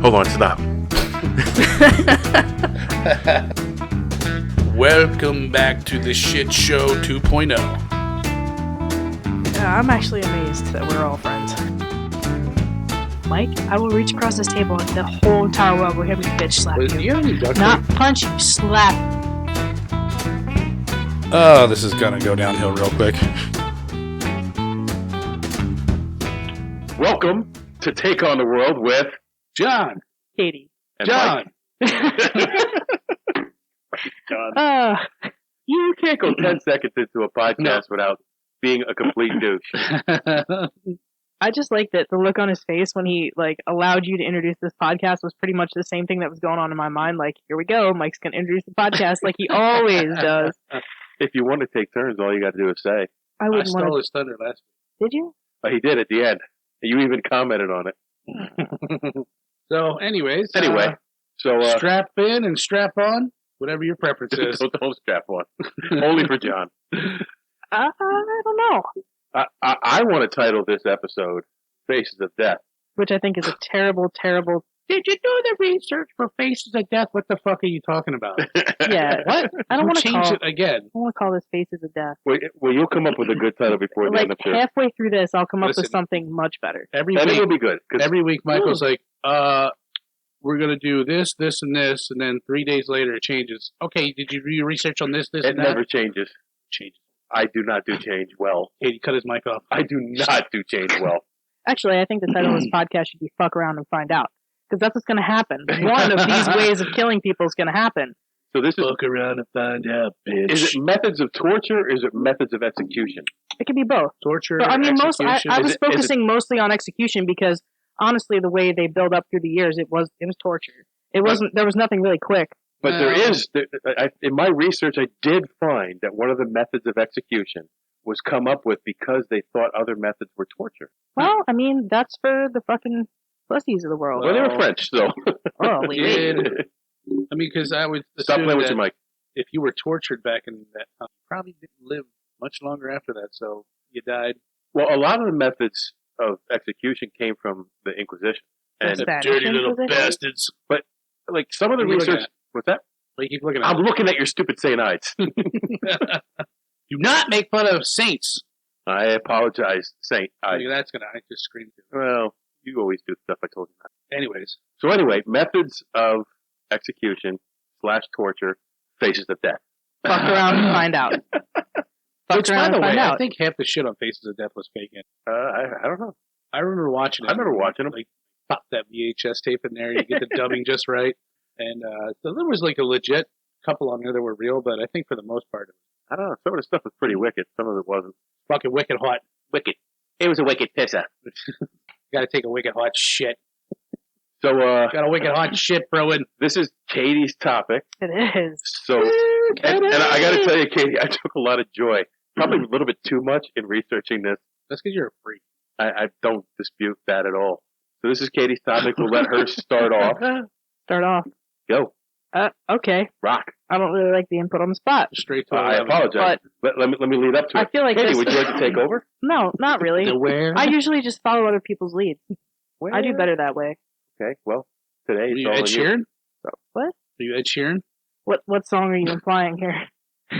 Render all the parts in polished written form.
Hold on, stop. Welcome back to the Shit Show 2.0. Yeah, I'm actually amazed that we're all friends. Mike, I will reach across this table and the whole entire world will hear me bitch slap Do you. you have any duct Not tape? punch you, slap. Oh, this is gonna go downhill real quick. Welcome to Take on the World with John. Katie. and John. John. You can't go 10 seconds into a podcast without being a complete douche. I just like that the look on his face when he allowed you to introduce this podcast was pretty much the same thing that was going on in my mind. Like, here we go, Mike's gonna introduce the podcast like he always does. If you want to take turns, all you got to do is say. I I wouldn't stole want his thunder last to. Did you? But he did at the end. You even commented on it. week. So, anyways. Anyway, so strap in and strap on, whatever your preference is. don't strap on. Only for John. I don't know. I want to title this episode "Faces of Death." Which I think is a terrible, terrible. Did you do the research for Faces of Death? What the fuck are you talking about? Yeah. What? I don't want to change call it again. I want to call this Faces of Death. Well, you'll come up with a good title before the Like end of the halfway through this, I'll come up with Listen. something much better. Every And it week, will be good. 'Cause every week, Michael's like, we're going to do this, this, and this, and then 3 days later it changes. Okay, did you do your research on this, it and that? never changes. Changes. I do not do change well. Katie cut his mic off. I do not do change well. Actually, I think the title of this podcast should be "Fuck Around and Find Out," because that's what's going to happen. One of these ways of killing people is going to happen. So this is. Look around and find out, bitch. Is it methods of torture or is it methods of execution? It could be both. torture? But I mean, I execution? was Is it- focusing mostly on execution because honestly, the way they build up through the years, it was torture. It wasn't. There was nothing really quick. But in my research, I did find that one of the methods of execution was come up with because they thought other methods were torture. Well, I mean, that's for the fucking pussies of the world. Well, they were French, so. Oh, wait. I mean, because I would Stop assume playing with that your mic. if you were tortured back in that time, you probably didn't live much longer after that, so you died. Well, a lot of the methods of execution came from the Inquisition. And, Spanish Dirty little Inquisition? bastards. like, some of the What are you looking research. at? What's that? What you keep looking at? I'm looking at your stupid St. Ides. Do not make fun of saints. I apologize, Saint Ides. That's gonna. I just screamed. Well, you always do stuff I told you not. Anyways, So anyway, methods of execution / torture, faces of death. Fuck around and find out. Fuck which by around the and way, find I out. think half the shit on Faces of Death was fake. I don't know. I remember watching it. I remember watching them. Like, pop that VHS tape in there. You get the dubbing just right, and so there was like a legit couple on there that were real. But I think for the most part, it was I don't know. Some of the stuff was pretty wicked. Some of it wasn't. fucking wicked hot. Wicked. It was a wicked pisser. Got to take a wicked hot shit. So, Got a wicked hot shit brewing. this is Katie's topic. It is. So, and I got to tell you, Katie, I took a lot of joy, probably a little bit too much in researching this. That's because you're a freak. I don't dispute that at all. So this is Katie's topic. We'll let her start off. Start off. Go. Okay. Rock. I don't really like the input on the spot. Straight to I 11. apologize. But let me lead up to I it. feel like Katie, this- would you like to take over? No, not really. The where? I usually just follow other people's leads. I do better that way. Okay, well, today Are it's you all Ed on you. Sheeran? What? Are you Ed Sheeran? What song are you implying here? Are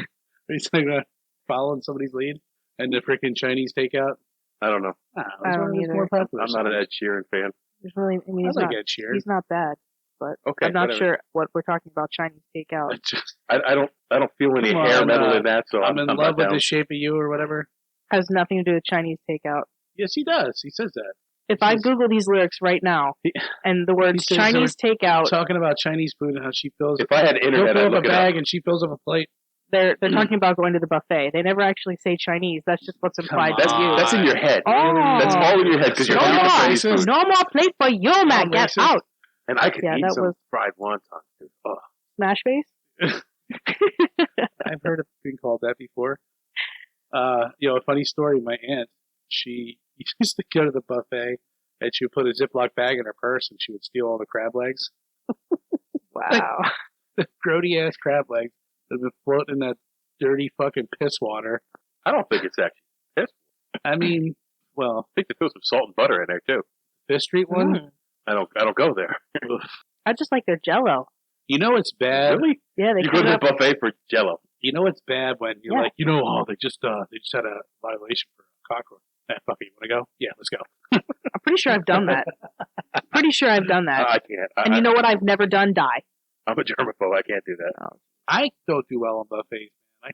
you saying following somebody's lead and the freaking Chinese takeout? I don't know. I don't either. More popular. I'm not an Ed Sheeran fan. There's really, I mean, I he's like not, Ed Sheeran. he's not bad, but Okay, I'm not whatever. sure what we're talking about. Chinese takeout. I don't feel any Come hair on, metal in that, so I'm in not love with down. the shape of you or whatever. Has nothing to do with Chinese takeout. Yes, he does. He says that. If I Google these lyrics right now and the words says Chinese takeout, Talking about Chinese food and how she fills. If I had He'll internet, I'd fill up a look it bag up. and she fills up a plate. they're talking about going to the buffet. They never actually say Chinese. That's just what's implied Come to on. you. That's in your head. Oh. That's all in your head because you're No thinking of more. Chinese food. No more plate for you, man. Get racist. out. And I could Yeah, eat that some was- fried wontons. Dude. Oh. Smash face. I've heard of being called that before. A funny story. My aunt, she used to go to the buffet and she would put a Ziploc bag in her purse and she would steal all the crab legs. Wow. The grody ass crab legs that have been floating in that dirty fucking piss water. I don't think it's actually. I mean, well, I think they threw some salt and butter in there too. Fifth Street one. Mm. I don't go there. I just like their Jello. You know it's bad. Really? Yeah, they You go cut to it the up. buffet for Jello. You know it's bad when you're Yeah. like, they just had a violation for a cockroach. Fuck it, you want to go? Yeah, let's go. I'm pretty sure I've done that. Pretty sure I've done that. I can't. And you know what I've never done? Die. I'm a germaphobe. I can't do that. I don't do well on buffets, man.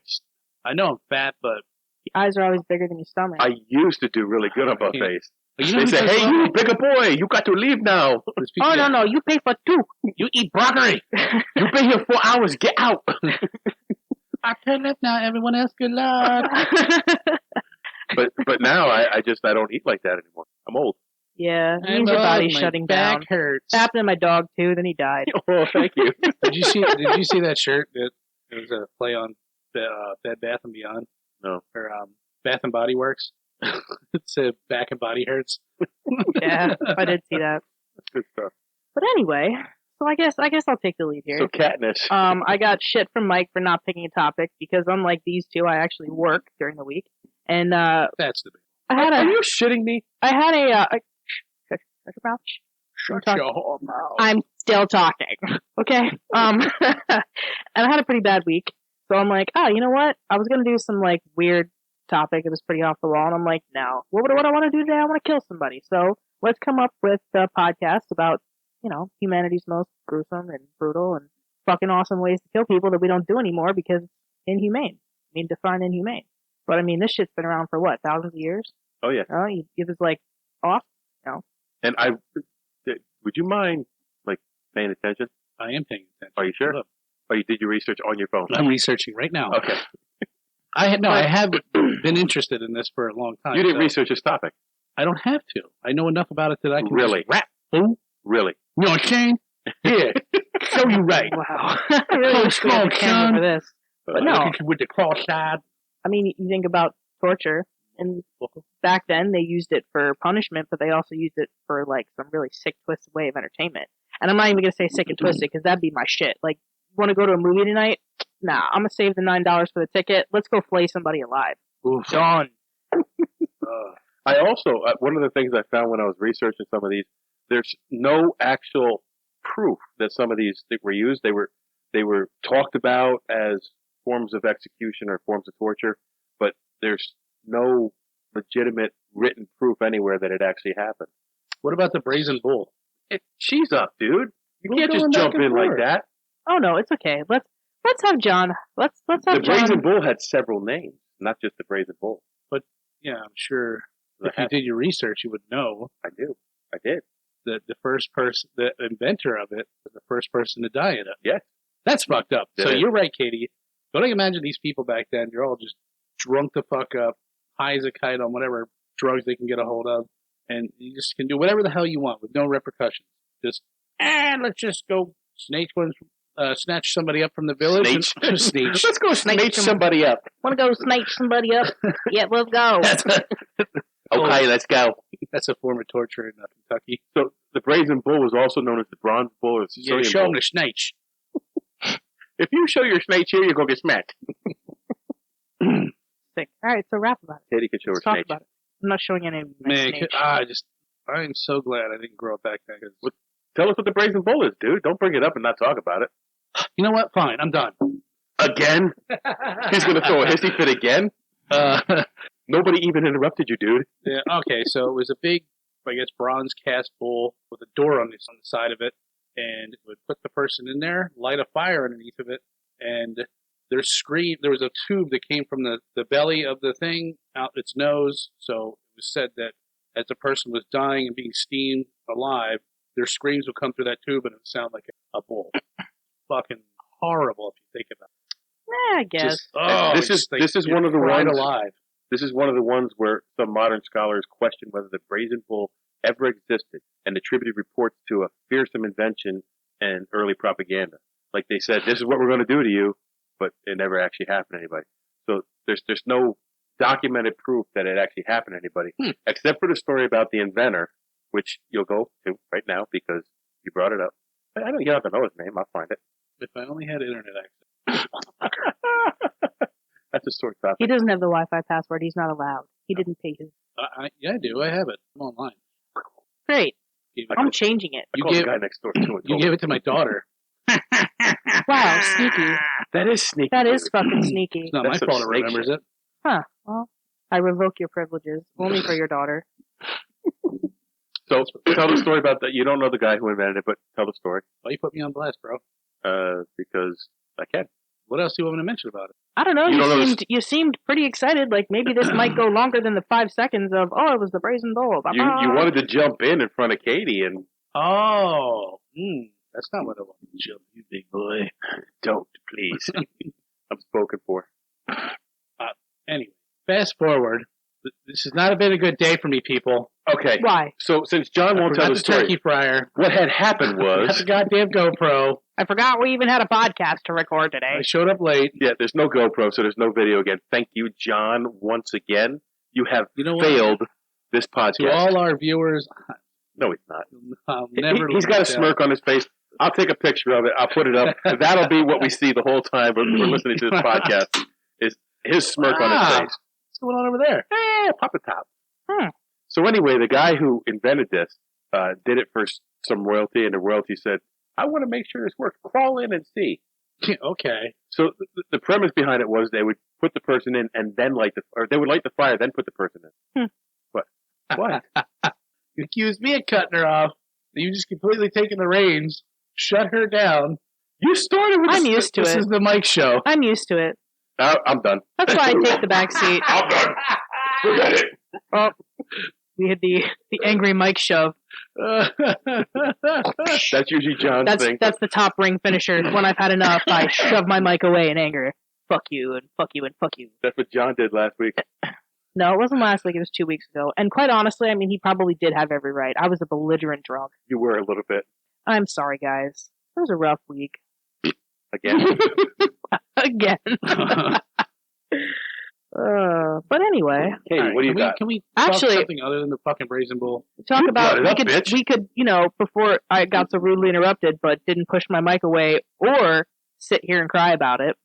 I know I'm fat, but The eyes are always bigger than your stomach. I used to do really good on I can't. buffets. But you know They who say, does "Hey, well? you bigger boy, you got to leave now. There's people- Oh, no, you pay for two. You eat broccoli. You've been here 4 hours. Get out." I can live now. Everyone else, good luck. But now I don't eat like that anymore. I'm old. Yeah, it means your body's shutting down. Back hurts. It happened to my dog, too. Then he died. Oh, thank you. Did you see that shirt? That it was a play on Bed Bath and Beyond. No. Or Bath and Body Works. It said back and body hurts. Yeah, I did see that. That's good stuff. But anyway, so I guess I'll take the lead here. So Katniss. I got shit from Mike for not picking a topic because unlike these two, I actually work during the week. And That's the big. Are you shitting me? I had a shut your mouth. Shut talk- your mouth. I'm still talking. Okay. And I had a pretty bad week. So I'm like, oh, you know what? I was gonna do some like weird topic. It was pretty off the wall, and I'm like, no. What I want to do today? I want to kill somebody. So let's come up with a podcast about, humanity's most gruesome and brutal and fucking awesome ways to kill people that we don't do anymore because it's inhumane. I mean, define inhumane. But I mean, this shit's been around for what, thousands of years? Oh yeah. Oh, it was like off. And would you mind like paying attention? I am paying attention. Are you sure? Look, Oh, you did your research on your phone. I'm researching right now. Okay. I have been interested in this for a long time. You didn't so research this topic. I don't have to. I know enough about it that I can Really? just rap. Oh, Really? you know what I'm saying? Here, show you right. Wow. I really wish we had the camera for this. But no. Look at you with the cross side. I mean, you think about torture, and back then they used it for punishment, but they also used it for like some really sick, twisted way of entertainment. And I'm not even gonna say sick and twisted because that'd be my shit. Like, want to go to a movie tonight? Nah, I'm gonna save the $9 for the ticket. Let's go flay somebody alive. Oof. Done. I also one of the things I found when I was researching some of these, there's no actual proof that some of these that were used. They were talked about as forms of execution or forms of torture, but there's no legitimate written proof anywhere that it actually happened. What about the brazen bull? She's up, dude. You We're can't just going back jump and in like forth. that. Oh no, it's okay. Let's have John. Let's have The John. Brazen Bull had several names, not just the Brazen Bull. Yeah, I'm sure The if you did your research, you would know I did. that the first person, the inventor of it, was the first person to die in it. Yeah. That's fucked up. It So is. you're right, Katie. Don't you imagine these people back then? You're all just drunk the fuck up, high as a kite on whatever drugs they can get a hold of, and you just can do whatever the hell you want with no repercussions. Just, let's just go snatch somebody up from the village. And, snatch. Let's go snatch somebody up. Want to go snatch somebody up? Yeah, let's go. Okay, let's go. That's a form of torture in Kentucky. So the Brazen Bull was also known as the Bronze Bull or Yeah, Sicilian show Bull. them the snatch. If you show your snake here, you're going to get smacked. Sick. All right, so rap about it. Katie can show her Let's talk snake. about it. I'm not showing any of my Man, snake. I am so glad I didn't grow up back then. 'Cause Tell us what the Brazen Bull is, dude. Don't bring it up and not talk about it. you know what? Fine, I'm done. Again? He's going to throw a hissy fit again? Nobody even interrupted you, dude. Yeah, okay, so it was a big, I guess, bronze cast bowl with a door on the side of it, and it would put the person in there, light a fire underneath of it, and there was a tube that came from the belly of the thing out its nose, so it was said that as the person was dying and being steamed alive, their screams would come through that tube and it would sound like a bull. Fucking horrible if you think about it. Yeah, I guess. This is one of the right ones. alive. This is one of the ones where some modern scholars question whether the Brazen Bull ever existed and attributed reports to a fearsome invention and early propaganda. Like they said, this is what we're going to do to you, but it never actually happened to anybody. So there's no documented proof that it actually happened to anybody, except for the story about the inventor, which you'll go to right now because you brought it up. I don't have to know his name. I'll find it. If I only had internet access. That's a sore topic. He doesn't have the Wi-Fi password. He's not allowed. He didn't pay his. Yeah, I do. I have it. I'm online. Great. I'm changing it. I called the guy next door too. You gave it to my daughter. Wow, sneaky. That is sneaky. That is fucking sneaky. It's not my fault it remembers it. Huh. Well, I revoke your privileges. Only for your daughter. So, tell the story about that. You don't know the guy who invented it, but tell the story. Why you put me on blast, bro? Because I can. What else do you want me to mention about it? I don't know. You don't know You seemed pretty excited. Like maybe this might go longer than the 5 seconds of it was the brazen bull. You wanted to jump in front of Katie and Oh, that's not what I want to jump, you big boy. don't please. I'm spoken for. Anyway, fast forward. This has not been a good day for me, people. Okay. Why? So since John won't tell the story, turkey fryer. what had happened That's was a goddamn GoPro. I forgot we even had a podcast to record today. I showed up late. there's no GoPro, so there's no video again. Thank you, John, once again. You have what? failed this podcast. To all our viewers, No, he's not. I'll never. He's got a smirk on his face. I'll take a picture of it. I'll put it up. That'll be what we see the whole time we're listening to this podcast. Is his smirk on his face. What's going on over there? Pop the top. So anyway, the guy who invented this did it for some royalty, and the royalty said, "I want to make sure this works. Crawl in and see." Okay. So the premise behind it was they would put the person in and then they would light the fire, then put the person in. What? You accused me of cutting her off. You just completely taken the reins, shut her down. You started with I'm used to it. This is the Mike show. I'm used to it. I'm done. That's why I take the back seat. I'm done. Forget it. Oh, we had the angry Mike shove. That's usually John's thing. That's the top ring finisher. When I've had enough, I shove my mic away in anger. Fuck you and fuck you and fuck you. That's what John did last week. No, it wasn't last week. It was 2 weeks ago. And quite honestly, I mean, he probably did have every right. I was a belligerent drunk. You were a little bit. I'm sorry, guys. It was a rough week. Again. Again. But anyway. Katie, right, what do you got? Can we Actually, talk something other than the fucking brazen bull? Talk about bitch. we could, before I got so rudely interrupted, but didn't push my mic away or sit here and cry about it.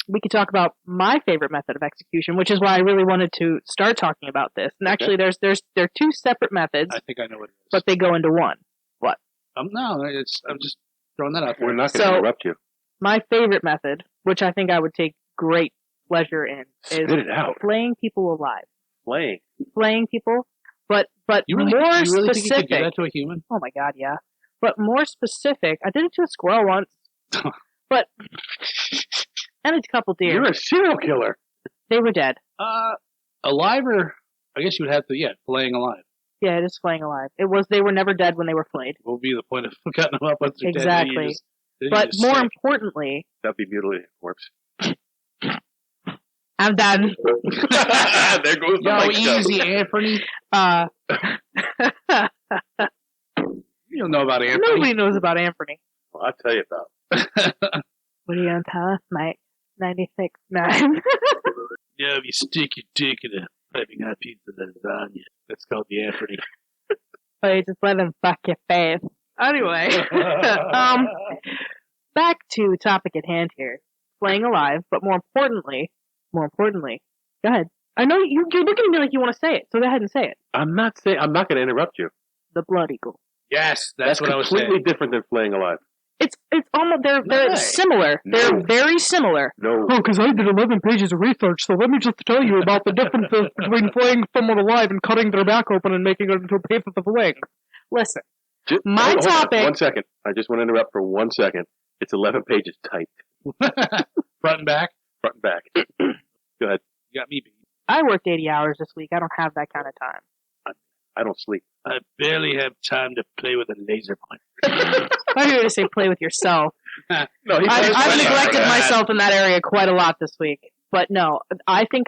We could talk about my favorite method of execution, which is why I really wanted to start talking about this. And actually, there are two separate methods. I think I know what it is. But they go into one. What? No, I'm just throwing that out there. We're not going to interrupt you. My favorite method, which I think I would take great pleasure in, is Spit it out. flaying people alive. Flaying people, but you really more think you specific. could do that to a human? Oh my god, yeah. But more specific. I did it to a squirrel once, but and a couple deer. You're a serial killer. They were dead. Alive or I guess you would have to, flaying alive. Yeah, it is flaying alive. They were never dead when they were flayed. What would be the point of cutting them up once they're Exactly. dead? But more importantly, That'd be mutilated corpse. I'm done. There goes the Yo, mic show. easy, Anthony. You don't know about Anthony. Nobody knows about Anthony. Well, I'll tell you about. What are you gonna tell us, Mike? 96.9. Yeah, if you stick your dick in a piping hot piece of lasagna. That's called the Anthony. Oh, you just let him fuck your face. Anyway, back to topic at hand here. Flaying alive, but more importantly, go ahead. I know you're looking at me like you want to say it, so go ahead and say it. I'm not going to interrupt you. The blood eagle. Yes, that's what I was saying. completely different than flaying alive. It's almost they're Nice. similar. No. They're very similar. No. Oh, because I did 11 pages of research, so let me just tell you about the differences between flaying someone alive and cutting their back open and making it into a piece of the wing. Listen, my Hold on, topic. 1 second. I just want to interrupt for 1 second. It's 11 pages typed. Front and back. Front and back. Go ahead. You got me beat. I worked 80 hours this week. I don't have that kind of time. I don't sleep. I barely have time to play with a laser pointer. I'm here to say play with yourself. No, I've neglected myself in that area quite a lot this week. But no, I think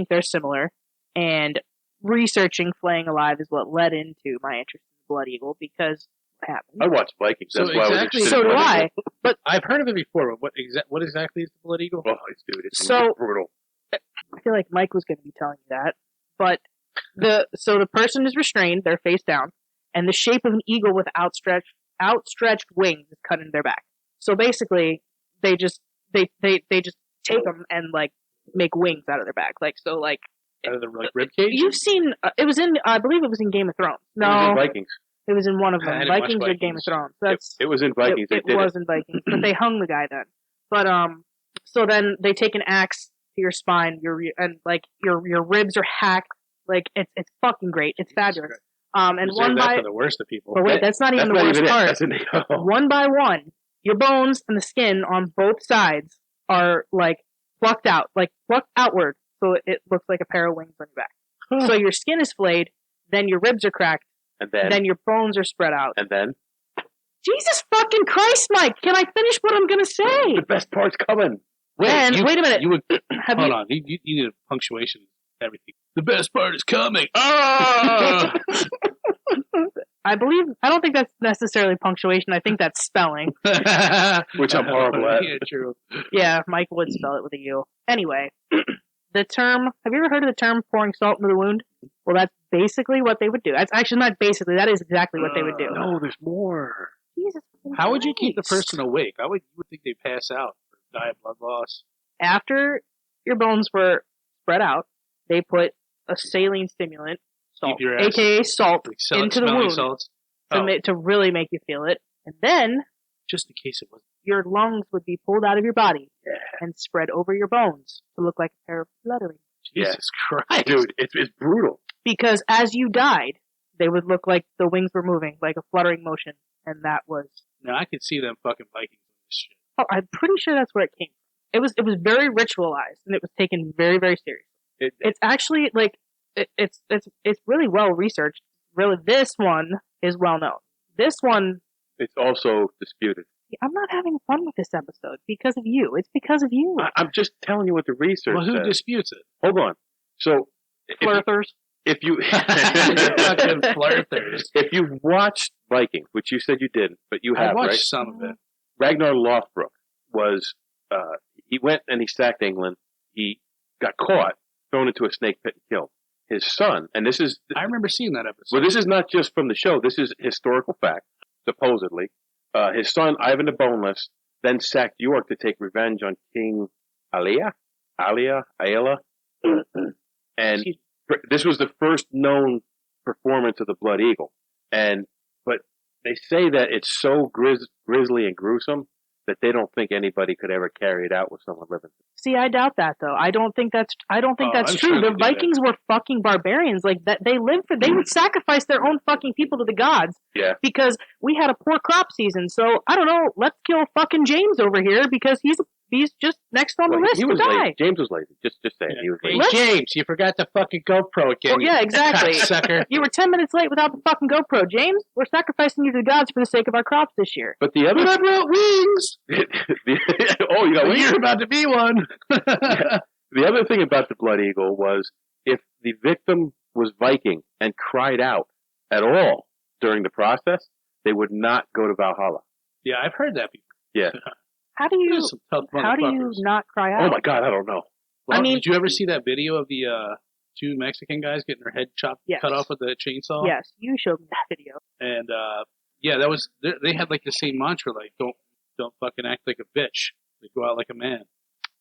they're similar. And researching flaying alive is what led into my interest in the Blood Eagle because what happened. I watch Vikings. That's So why exactly- I was interested So in do Blood I. Eagle. But I've heard of it before, but what exactly is the Blood Eagle? Oh, it's So- brutal. I feel like Mike was going to be telling you that. But the person is restrained, they're face down, and the shape of an eagle with outstretched wings is cut into their back. So basically, they just take them and like make wings out of their back. Like so, like Out of the rib cage? you've seen it was in I believe it was in Game of Thrones. It was in No, Vikings. It was in one of I them. didn't watch Vikings or Game of Vikings. Thrones. That's It was in Vikings. It was in Vikings, but they hung the guy then. But so then they take an axe to your spine, your ribs are hacked. Like it's fucking great. It's fabulous. And Reserve one that by for the worst of people. but wait, that's not even the worst part. That's One by one, your bones and the skin on both sides are like plucked out, like plucked outward, so it looks like a pair of wings on your back. So your skin is flayed, then your ribs are cracked, and then your bones are spread out. And then? Jesus fucking Christ, Mike! Can I finish what I'm gonna say? The best part's coming. Wait a minute. Hold on. You need a punctuation. Everything. The best part is coming. Ah! I don't think that's necessarily punctuation. I think that's spelling. Which I'm horrible at. Yeah, true. Yeah, Mike would spell it with a U. Anyway, the term, have you ever heard of the term pouring salt into the wound? Well, that's basically what they would do. That's actually not basically, that is exactly what they would do. No, there's more. Jesus. How would you keep the person awake? You would think they'd pass out or die of blood loss. After your bones were spread out, they put a saline stimulant, salt, aka salt, into the wound to really make you feel it. And then, just in case it was, your lungs would be pulled out of your body and spread over your bones to look like a pair of fluttering. Jesus Christ. Dude, it's brutal. Because as you died, they would look like the wings were moving, like a fluttering motion. And that was... Now, I could see them fucking Vikings in this shit. Oh, I'm pretty sure that's where it came from. It was very ritualized, and it was taken very, very seriously. It's actually, like, it's really well researched. Really, this one is well known. This one... It's also disputed. I'm not having fun with this episode because of you. It's because of you. I'm just telling you what the research Well, who says. disputes it? Hold on. So... Flirters. If you fucking flirters. If you've watched Vikings, which you said you didn't, but you have, I watched right? some of it. Ragnar Lothbrok was he went and he sacked England. He got caught, thrown into a snake pit, and killed. His son, and this is I remember seeing that episode. Well, this is not just from the show. This is historical fact, supposedly. His son Ivan the Boneless then sacked York to take revenge on King Aela, and this was the first known performance of the Blood Eagle. But they say that it's so grisly and gruesome that they don't think anybody could ever carry it out with someone living. See, I doubt that though. I don't think that's true. Sure the Vikings were fucking barbarians. Like that, they would sacrifice their own fucking people to the gods. Yeah. Because we had a poor crop season. So I don't know. Let's kill fucking James over here because he's just next on the list to die. Lazy. James was lazy. Just saying, he was lazy. Hey, James, you forgot the fucking GoPro again. Oh, yeah, exactly. Sucker. You were 10 minutes late without the fucking GoPro. James, we're sacrificing you to the gods for the sake of our crops this year. But the other... But I brought wings! Oh, you got wings? You're about to be one! The other thing about the Blood Eagle was if the victim was Viking and cried out at all during the process, they would not go to Valhalla. Yeah, I've heard that before. Yeah. How do you not cry out? Oh my God, I don't know. Well, did you ever see that video of the two Mexican guys getting their head cut off with a chainsaw? Yes, you showed me that video. And that was they had like the same mantra, like don't fucking act like a bitch, like go out like a man.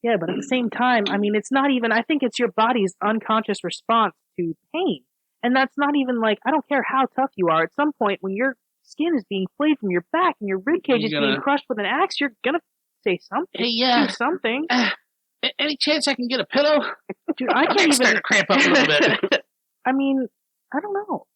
Yeah, but at the same time, I mean, it's not even. I think it's your body's unconscious response to pain, and that's not even like I don't care how tough you are. At some point, when your skin is being flayed from your back and your ribcage is being crushed with an axe, you're gonna say something. Hey, do something. Any chance I can get a pillow? Dude, I can't even start to cramp up a little bit. I mean, I don't know.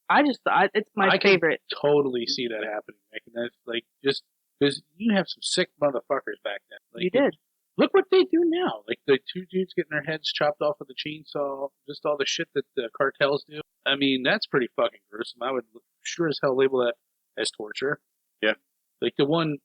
It's my favorite. I totally see that happening. And that's like just because you have some sick motherfuckers back then. Like, you did. Look what they do now. Like the two dudes getting their heads chopped off with a chainsaw. Just all the shit that the cartels do. I mean, that's pretty fucking gruesome. I would sure as hell label that as torture. Yeah. Like the one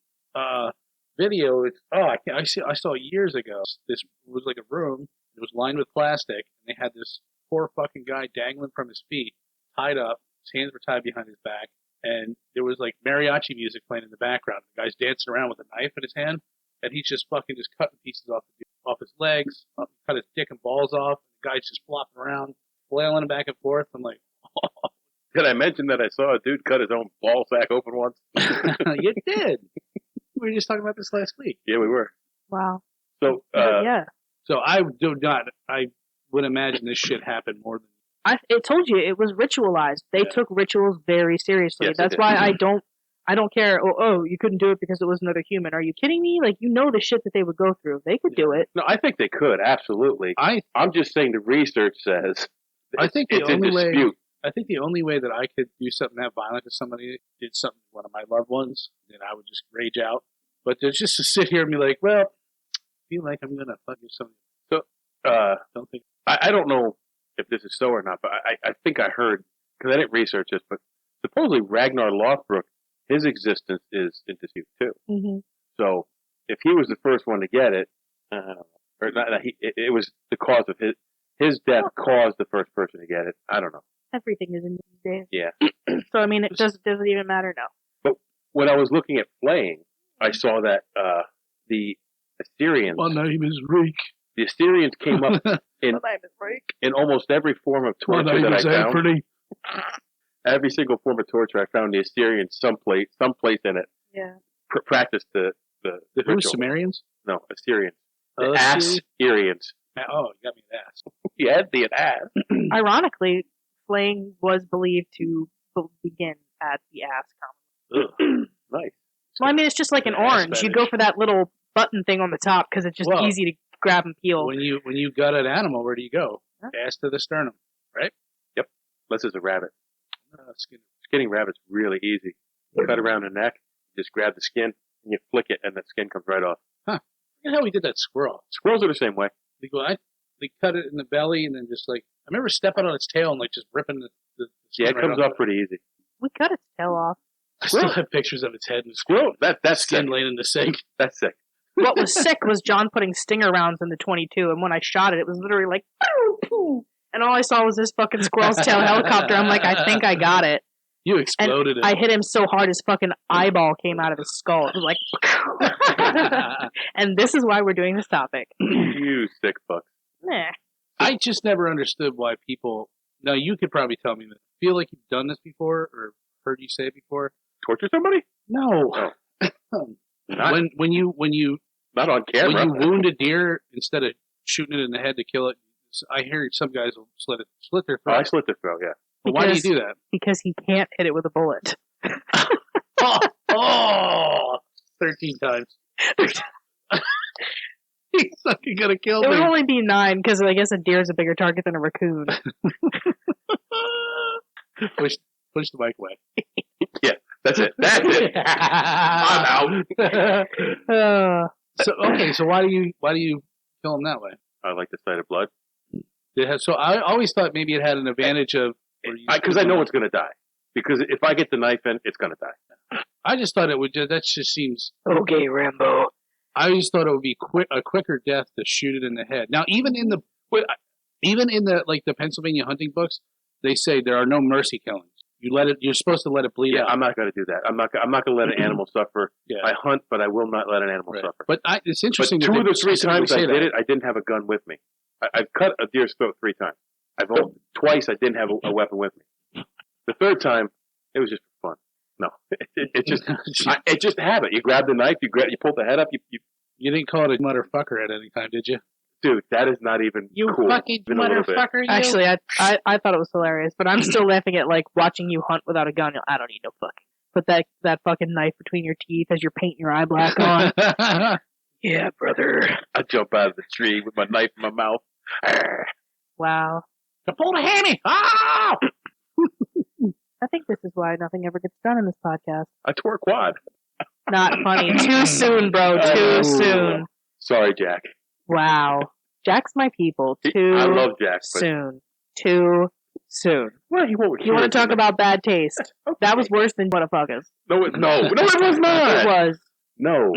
video. I saw years ago. This was like a room. It was lined with plastic, and they had this poor fucking guy dangling from his feet, tied up. His hands were tied behind his back, and there was like mariachi music playing in the background. The guy's dancing around with a knife in his hand, and he's just fucking cutting pieces off his legs, cut his dick and balls off. The guy's just flopping around, flailing back and forth. I'm like, oh. Did I mention that I saw a dude cut his own ball sack open once? You did. We were just talking about this last week. Yeah, we were. Wow. So yeah. So I would imagine this shit happened more than It told you it was ritualized. They took rituals very seriously. Yes, That's why I don't care. Oh, you couldn't do it because it was another human. Are you kidding me? Like, you know the shit that they would go through. They could do it. No, I think they could, absolutely. I'm just saying the research says I think it's in dispute. I think the only way that I could do something that violent to somebody did something to one of my loved ones, then I would just rage out. But just to sit here and be like, well, I feel like I'm gonna fuck you something. So, Don't think. I don't know if this is so or not, but I think I heard, because I didn't research this, but supposedly Ragnar Lothbrok, his existence is in dispute too. Mm-hmm. So if he was the first one to get it, or not, it was the cause of his death caused the first person to get it. I don't know. Everything is in these days. Yeah. So I mean, it doesn't even matter now. But when I was looking at playing, I saw that the Assyrians. My name is Reek. The Assyrians came up in almost every form of torture that I found. Anthony. Every single form of torture I found, the Assyrians someplace in it. Yeah. Practiced the Who, ritual. Sumerians? No, Assyrians. The Oh, Assyrians. Oh, you got me an ass. You had the ass. Ironically, flaying was believed to begin at the ass common. Nice. Well, I mean, it's just like an orange. You go for that little button thing on the top because it's just easy to grab and peel. When you gut an animal, where do you go? Huh? Ass to the sternum, right? Yep. Unless it's a rabbit. Skinning rabbit's really easy. You cut around the neck, just grab the skin, and you flick it, and the skin comes right off. Huh. Look at how we did that squirrel. Squirrels are the same way. They cut it in the belly, and then just like, I remember stepping on its tail and like just ripping the skin. Yeah, it comes off pretty easy. We cut its tail off. I still have pictures of its head and Squirrel, that's skin sick. laying in the sink. That's sick. What was sick was John putting stinger rounds in the 22, and when I shot it, it was literally like, poof, poof, and all I saw was this fucking squirrel's tail helicopter. I'm like, I think I got it. You exploded it. I hit him so hard his fucking eyeball came out of his skull. It was like, and this is why we're doing this topic. You sick fuck. Nah. I just never understood why people. Now you could probably tell me that. Feel like you've done this before or heard you say it before? Torture somebody? No. When you Not on camera. when you wound a deer instead of shooting it in the head to kill it, I hear some guys will slit their throat. Oh, I slit their throat, yeah. But why do you do that? Because he can't hit it with a bullet. Oh, 13 times. He's fucking gonna kill It me. would only be 9 because I guess a deer is a bigger target than a raccoon. Push the mic away. Yeah, that's it. That's it. I'm out. So why do you kill him that way? I like the sight of blood. So I always thought maybe it had an advantage of Because I know it's going to die. Because if I get the knife in, it's going to die. I just thought it would. That just seems Okay, Rambo. I just thought it would be a quicker death to shoot it in the head. Now, even in the like the Pennsylvania hunting books, they say there are no mercy killings. You're supposed to let it bleed out. I'm not going to do that. I'm not going to let an animal suffer. Yeah. I hunt, but I will not let an animal suffer. But it's interesting. But 2 of the 3 times I did it, I didn't have a gun with me. I've cut a deer's throat 3 times. Twice I didn't have a weapon with me. The 3rd time, it was just for fun. No, it just habit. You grab the knife, you pull the head up. You didn't call it a motherfucker at any time, did you? Dude, that is not even You cool. fucking Even a little bit. motherfucker! You. Actually, I thought it was hilarious, but I'm still laughing at like watching you hunt without a gun. I don't need no fucking put that fucking knife between your teeth as you're painting your eye black on. Yeah, brother. I jump out of the tree with my knife in my mouth. Wow. To pull the hammy! Ah! I think this is why nothing ever gets done in this podcast. I tore a quad. Not funny. Too soon, bro. Too soon. Sorry, Jack. Wow. Jack's my people. Too I love Jack. But soon. Too soon. well, he won't. You want to talk about bad taste? That was worse than motherfuckers. No, it was not. It was. No.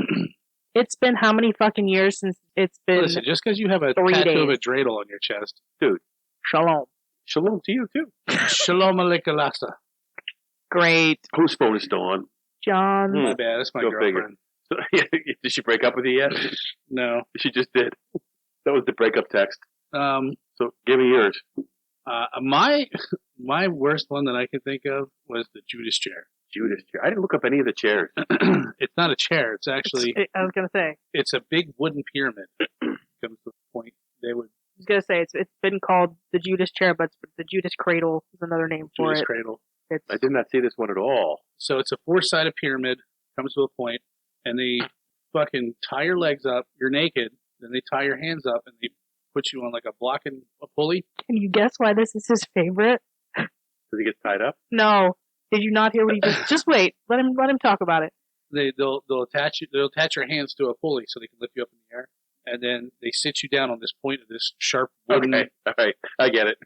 It's been how many fucking years since it's been Listen, just because you have a 3 tattoo of a days. dreidel on your chest, Shalom. Shalom to you too. shalom aleichalasa. Great. Whose phone is still on? John. Hmm. My bad, that's my Go girlfriend. figure. Did she break up with you yet? No. She just did. That was the breakup text. So give me yours. My worst one that I could think of was the Judas chair. Judas chair. I didn't look up any of the chairs. It's not a chair. It's actually I was going to say. it's a big wooden pyramid. Comes to the point was gonna say it's been called the Judas chair, but the Judas cradle is another name for Judas it. cradle. It's I did not see this one at all. So it's a 4-sided pyramid, comes to a point, and they fucking tie your legs up. You're naked. Then they tie your hands up and they put you on like a block and a pulley. Can you guess why this is his favorite? Does he get tied up? No. Did you not hear what he just wait. Let him talk about it. They'll attach you. They'll attach your hands to a pulley so they can lift you up in the air, and then they sit you down on this point of this sharp wooden Okay, all right, I get it.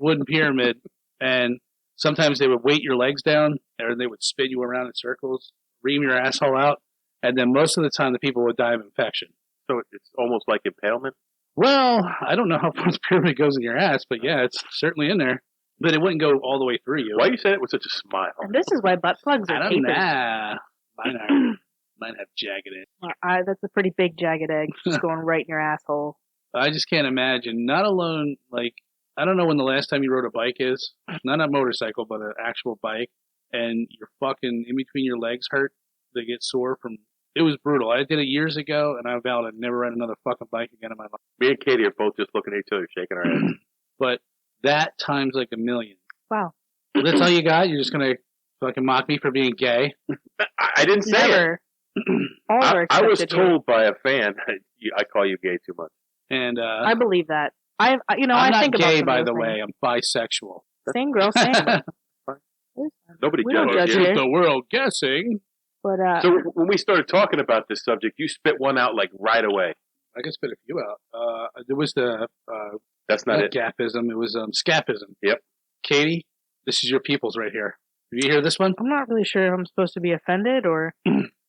wooden pyramid, and sometimes they would weight your legs down, or they would spin you around in circles, ream your asshole out, and then most of the time the people would die of infection. So it's almost like impalement. Well, I don't know how far the pyramid goes in your ass, but yeah, it's certainly in there. But it wouldn't go all the way through you. Why you say it with such a smile? And this is why butt plugs I are don't papers. know. Mine have jagged edge. That's a pretty big jagged edge just going right in your asshole. I just can't imagine. Not alone, like, I don't know when the last time you rode a bike is. Not a motorcycle, but an actual bike. And you're fucking in between your legs hurt. They get sore from. It was brutal. I did it years ago, and I vowed I'd never ride another fucking bike again in my life. Me and Katie are both just looking at each other, shaking our heads. But that times like a million. Wow. That's all you got? You're just going to fucking mock me for being gay? I didn't say it. Never. All are I was accepted here. told by a fan, I call you gay too much. And I believe that. I'm I'm I not think about gay, some of by those the things. way. I'm bisexual. Same girl, same. Nobody We don't judges judge you. here. The world guessing. But So when we started talking about this subject, you spit one out like right away. I can spit a few out. There was the That's not it. gapism. It was scapism. Yep. Katie, this is your people's right here. Did you hear this one? I'm not really sure if I'm supposed to be offended or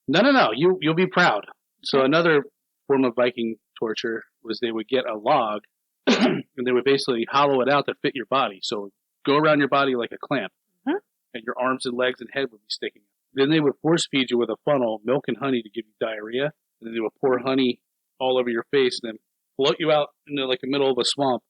No. You'll be proud. So another form of Viking torture was they would get a log and they would basically hollow it out to fit your body. So go around your body like a clamp, and your arms and legs and head would be sticking out. Then they would force feed you with a funnel, milk and honey to give you diarrhea, and then they would pour honey all over your face and then float you out into like the middle of a swamp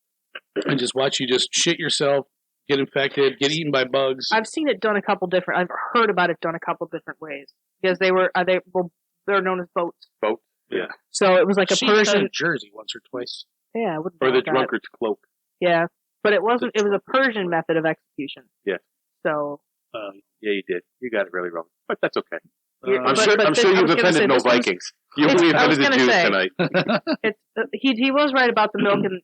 and just watch you just shit yourself, get infected, get eaten by bugs. I've seen it done a couple different. I've heard about it done a couple different ways because they're known as boats. Boats? Yeah. So it was like a She cut Persian. a jersey once or twice. Yeah, I wouldn't Or know the that. drunkard's cloak. Yeah, but it wasn't. It was a Persian method of execution. Yeah. So Yeah, you did. You got it really wrong. But that's okay. You're- I'm but- sure but I'm this- sure I you've was gonna say offended no this one's- Vikings. You it's- only I was offended the gonna Jews say. tonight. it's he was right about the milk and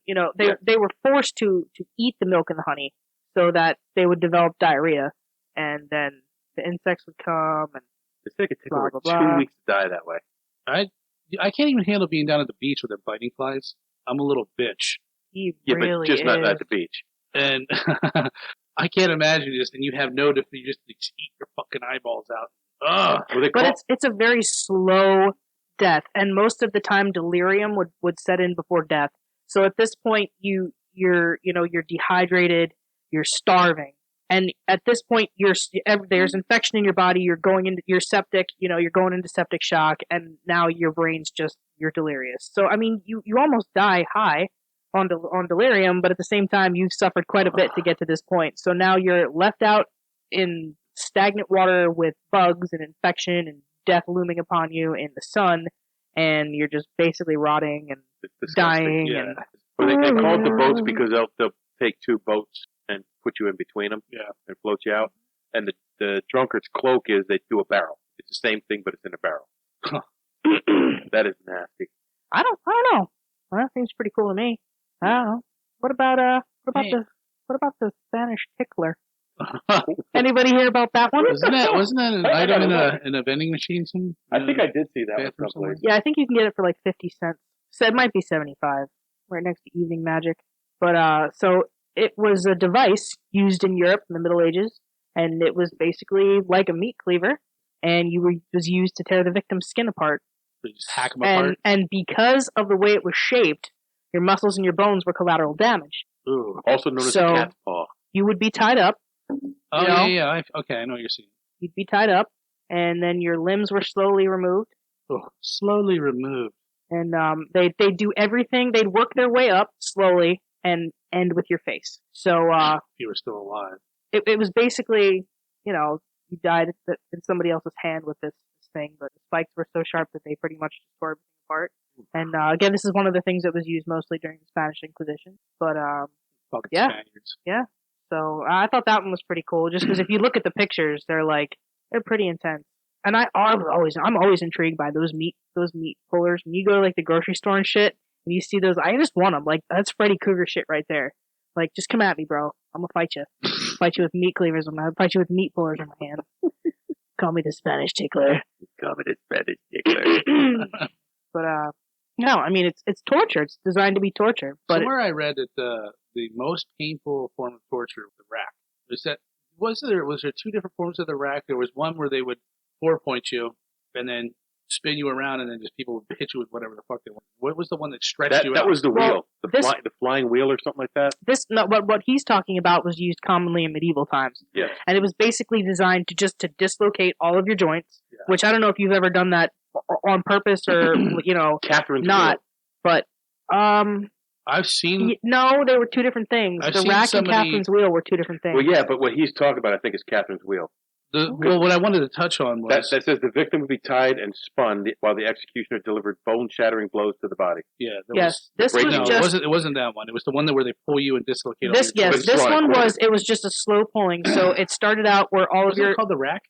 they were forced to eat the milk and the honey so that they would develop diarrhea and then the insects would come and It's like it took Blah, over blah, blah. 2 weeks to die that way. I can't even handle being down at the beach with their biting flies. I'm a little bitch. he Yeah, really but just is. not at the beach. And I can't imagine this. And you have no defense. You just eat your fucking eyeballs out. Ugh. Well, they But call, it's a very slow death, and most of the time delirium would set in before death. So at this point, you're dehydrated, you're starving, and at this point, there's infection in your body. You're septic. You're going into septic shock, and now your brain's you're delirious. So I mean, you almost die high on delirium, but at the same time, you've suffered quite a bit to get to this point. So now you're left out in stagnant water with bugs and infection and death looming upon you in the sun, and you're just basically rotting and it's disgusting. dying. Yeah. And Well, they call it the boats because they'll take 2 boats and put you in between them and float you out. And the drunkard's cloak is they do a barrel. It's the same thing, but it's in a barrel. That is nasty. I don't know. Well, that seems pretty cool to me. I don't know. What about the Spanish tickler? Anybody hear about that one? Wasn't that an item in a vending machine? I think I did see that one bathroom somewhere. someplace. Yeah, I think you can get it for like 50 cents. So it might be 75, right next to Evening Magic. But so it was a device used in Europe in the Middle Ages, and it was basically like a meat cleaver, and was used to tear the victim's skin apart. So you just hack them apart. And because of the way it was shaped, your muscles and your bones were collateral damage. Ooh. Also known as So- a cat's paw. You would be tied up. Oh, You know? yeah. Okay, I know what you're saying. You'd be tied up, and then your limbs were slowly removed. Oh, slowly removed. And they'd do everything. They'd work their way up slowly and end with your face. So If you were still alive. it was basically, you died in somebody else's hand with this thing, but the spikes were so sharp that they pretty much tore everything apart. And again, this is one of the things that was used mostly during the Spanish Inquisition. But Fucking yeah. Spaniards. yeah. So I thought that one was pretty cool, just because if you look at the pictures, they're pretty intense. And I'm always intrigued by those meat pullers. When you go to like the grocery store and shit, and you see those, I just want them. Like that's Freddy Krueger shit right there. Like just come at me, bro. I'm gonna fight you. Fight you with meat cleavers. I'm gonna fight you with meat pullers in my hand. Call me the Spanish tickler. Call me the Spanish tickler. But no, I mean it's torture. It's designed to be torture. But somewhere I read that the most painful form of torture was the rack. Was there two different forms of the rack? There was one where they would 4-point you and then spin you around, and then just people would hit you with whatever the fuck they want. What was the one that stretched you out? That was the Well, wheel, the flying wheel or something like that. What he's talking about was used commonly in medieval times. Yeah. And it was basically designed to dislocate all of your joints, which I don't know if you've ever done that on purpose or Catherine's not. wheel. But I've seen. No, they were two different things. I've the seen rack somebody- and Catherine's wheel were two different things. Well, yeah, but what he's talking about, I think, is Catherine's wheel. Well, what I wanted to touch on was That says the victim would be tied and spun while the executioner delivered bone-shattering blows to the body. This was just it wasn't that one. It was the one where they pull you and dislocate. this. all your Yes, joints. this one was just a slow pulling. So it started out where all of Was it your called the rack?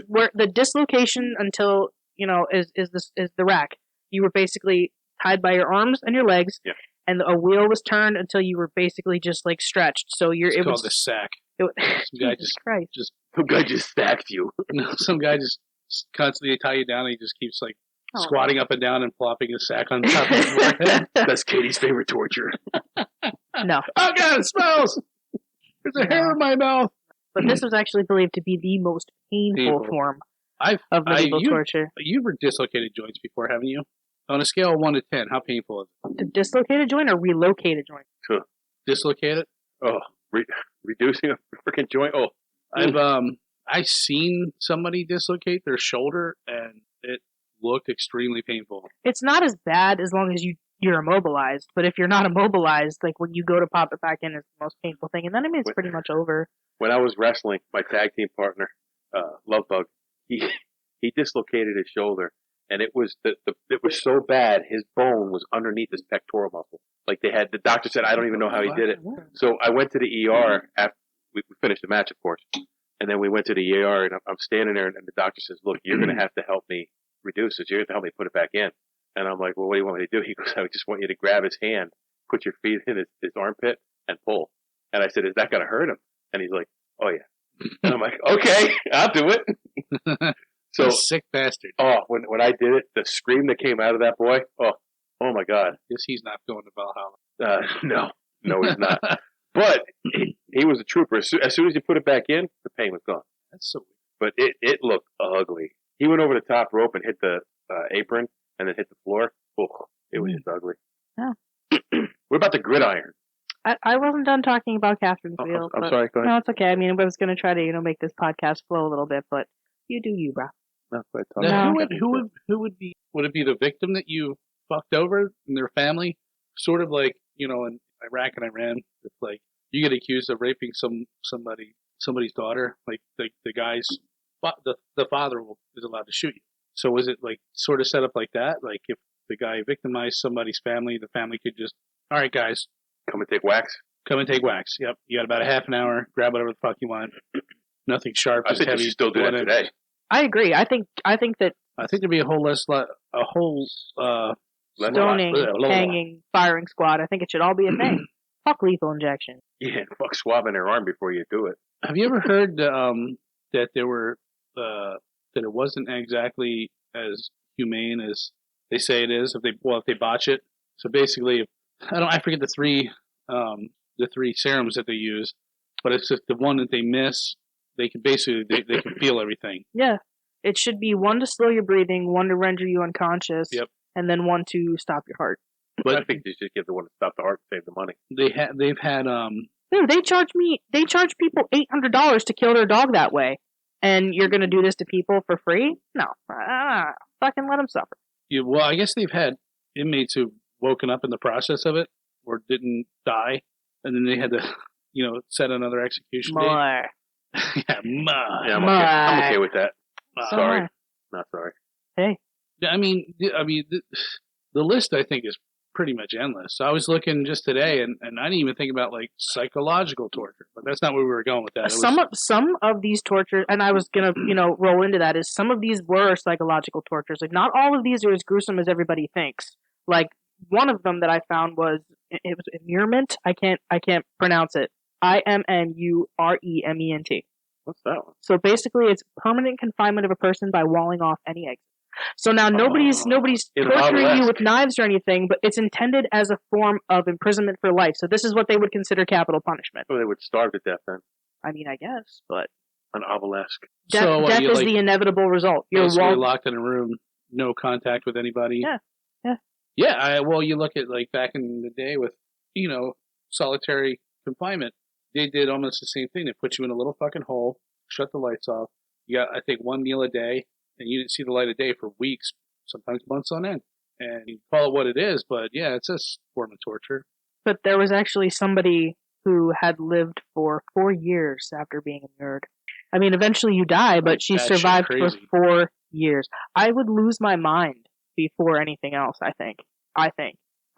where the dislocation until is the rack. You were basically tied by your arms and your legs, and a wheel was turned until you were basically just like stretched. So It's called the sack. Some guy Some guy just stacked you. Some guy just constantly tie you down, and he just keeps like squatting up and down and plopping a sack on top of his forehead. That's Katie's favorite torture. No. Oh God, it smells. There's a hair in my mouth. But this was actually believed to be the most painful form of medieval torture. You've dislocated joints before, haven't you? On a scale of 1 to 10, how painful is it? To dislocate a joint or relocate a joint? To dislocate it? Oh, reducing a freaking joint. Oh, I've seen somebody dislocate their shoulder, and it looked extremely painful. It's not as bad as long as you're immobilized, but if you're not immobilized, like when you go to pop it back in, it's the most painful thing, and then it's pretty much over. When I was wrestling, my tag team partner, Lovebug, he dislocated his shoulder, and it was it was so bad his bone was underneath his pectoral muscle. Like the doctor said, I don't even know how he did it. So I went to the ER after we finished the match, of course, and then we went to the ER, and I'm standing there, and the doctor says, "Look, you're going to have to help me reduce this. You're going to have to help me put it back in." And I'm like, "Well, what do you want me to do?" He goes, "I just want you to grab his hand, put your feet in his armpit, and pull." And I said, "Is that going to hurt him?" And he's like, "Oh yeah." And I'm like, "Okay, I'll do it." So sick bastard. Oh, when I did it, the scream that came out of that boy. Oh my God. Guess he's not going to Valhalla. No, he's not. But he was a trooper. As soon as you put it back in, the pain was gone. That's so But weird. it looked ugly. He went over the top rope and hit the apron and then hit the floor. Oh, it was just ugly. Yeah. What about the gridiron? I wasn't done talking about Catherine's wheel. I'm sorry, go ahead. No, it's okay. I mean, I was going to try to, make this podcast flow a little bit, but you do you, bro. No, now, who would it be the victim that you fucked over and their family? Sort of like, in Iraq and Iran, it's like you get accused of raping somebody's daughter, like the guy's the father is allowed to shoot you. So was it like sort of set up like that? Like if the guy victimized somebody's family, the family could just, all right, guys, come and take wax. Come and take wax. Yep, you got about a half an hour. Grab whatever the fuck you want. Nothing sharp. I think you should still do that today. I agree. I think there'd be a whole stoning, hanging, firing squad. I think it should all be a thing. Fuck lethal injection. Yeah, fuck swabbing their arm before you do it. Have you ever heard that there were that it wasn't exactly as humane as they say it is if they botch it? So basically, I forget the three serums that they use, but it's just the one that they miss. They can basically they can feel everything. Yeah, it should be one to slow your breathing, one to render you unconscious, and then one to stop your heart. But I think they should give the one to stop the heart to save the money. They've had Dude, they charge people $800 to kill their dog that way, and you're gonna do this to people for free? No, fucking let them suffer. Yeah, well, I guess they've had inmates who woken up in the process of it or didn't die, and then they had to set another execution date. More. Yeah, I'm okay with that. So Sorry. Not sorry. Hey, I mean, the list I think is pretty much endless. So I was looking just today, and I didn't even think about like psychological torture, but that's not where we were going with that. some of these tortures, and I was gonna roll into that, is some of these were psychological tortures. Like not all of these are as gruesome as everybody thinks. Like one of them that I found was it was immurement. I can't pronounce it. IMNUREMENT. What's that one? So basically, it's permanent confinement of a person by walling off any exit. So now nobody's torturing you with knives or anything, but it's intended as a form of imprisonment for life. So this is what they would consider capital punishment. Oh, they would starve to death then. I mean, I guess, but An obelisk. death is the inevitable result. You're locked in a room, no contact with anybody. Yeah. Well, you look at like back in the day with solitary confinement. They did almost the same thing. They put you in a little fucking hole, shut the lights off. You got, I think, one meal a day, and you didn't see the light of day for weeks, sometimes months on end. And you call it what it is, but yeah, it's a form of torture. But there was actually somebody who had lived for 4 years after being immured. I mean, eventually you die, but she survived for 4 years. I would lose my mind before anything else. I think. I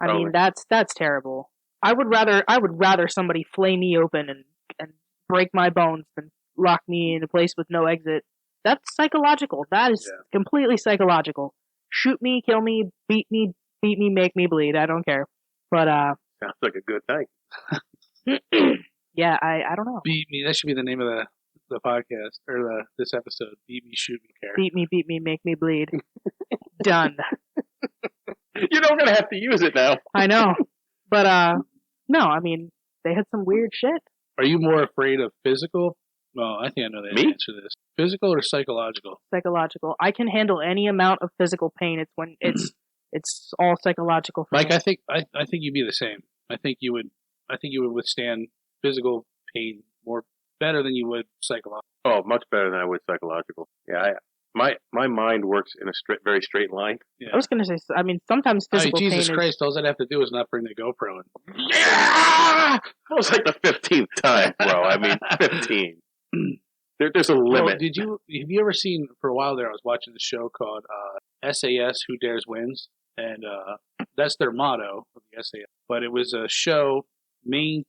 mean, that's terrible. I would rather somebody flay me open and break my bones than lock me in a place with no exit. That's psychological. That is completely psychological. Shoot me, kill me, beat me, make me bleed. I don't care. But sounds like a good thing. Yeah, I don't know. Beat me. That should be the name of the podcast or this episode. Beat me, shoot me, care. Beat me, make me bleed. Done. You're not gonna have to use it now. I know, but no. I mean, they had some weird shit. Are you more afraid of physical? Well, I think I know the answer to this. Physical or psychological? Psychological. I can handle any amount of physical pain. It's when it's all psychological. Mike, I think you'd be the same. I think you would withstand physical pain better than you would psychological. Oh, much better than I would psychological. Yeah, my mind works in a very straight line. Yeah. I was going to say, I mean, sometimes physical pain. Jesus Christ! All I'd have to do is not bring the GoPro in. Yeah, that was like the 15th time, bro. I mean, 15. There's a limit. Well, have you ever seen, for a while there, I was watching a show called SAS, Who Dares Wins, and that's their motto of the SAS. But it was a show, main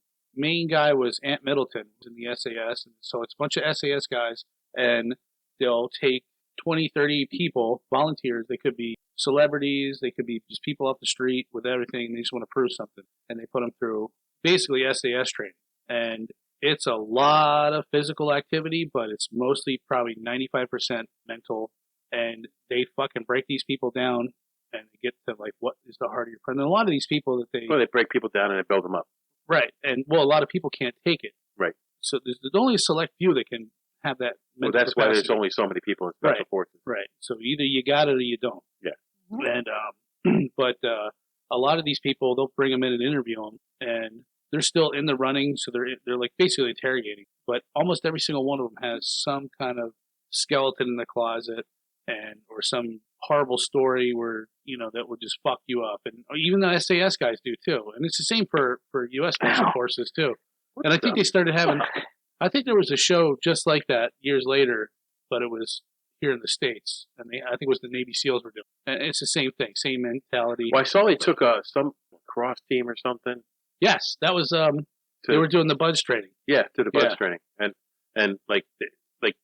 guy was Ant Middleton in the SAS, and so it's a bunch of SAS guys, and they'll take 20, 30 people, volunteers. They could be celebrities, they could be just people off the street with everything. They just want to prove something, and they put them through basically SAS training. And it's a lot of physical activity, but it's mostly probably 95% mental. And they fucking break these people down, and they get to like what is the heart of your problem. And a lot of these people that they break people down and they build them up. Right, and a lot of people can't take it. Right. So there's only a select few that can have that. Well, that's why there's only so many people in special forces. Right. So either you got it or you don't. Yeah. And but a lot of these people, they'll bring them in and interview them, and they're still in the running, so they're like basically interrogating. But almost every single one of them has some kind of skeleton in the closet, or some horrible story where that would just fuck you up, and even the SAS guys do too. And it's the same for U.S. Special Forces too. And I think they started having. I think there was a show just like that years later, but it was here in the States, and I think it was the Navy SEALs were doing. And it's the same thing, same mentality. Well, I saw they took some cross team or something. Yes, that was they were doing the buds training. Yeah, to the buds training, and like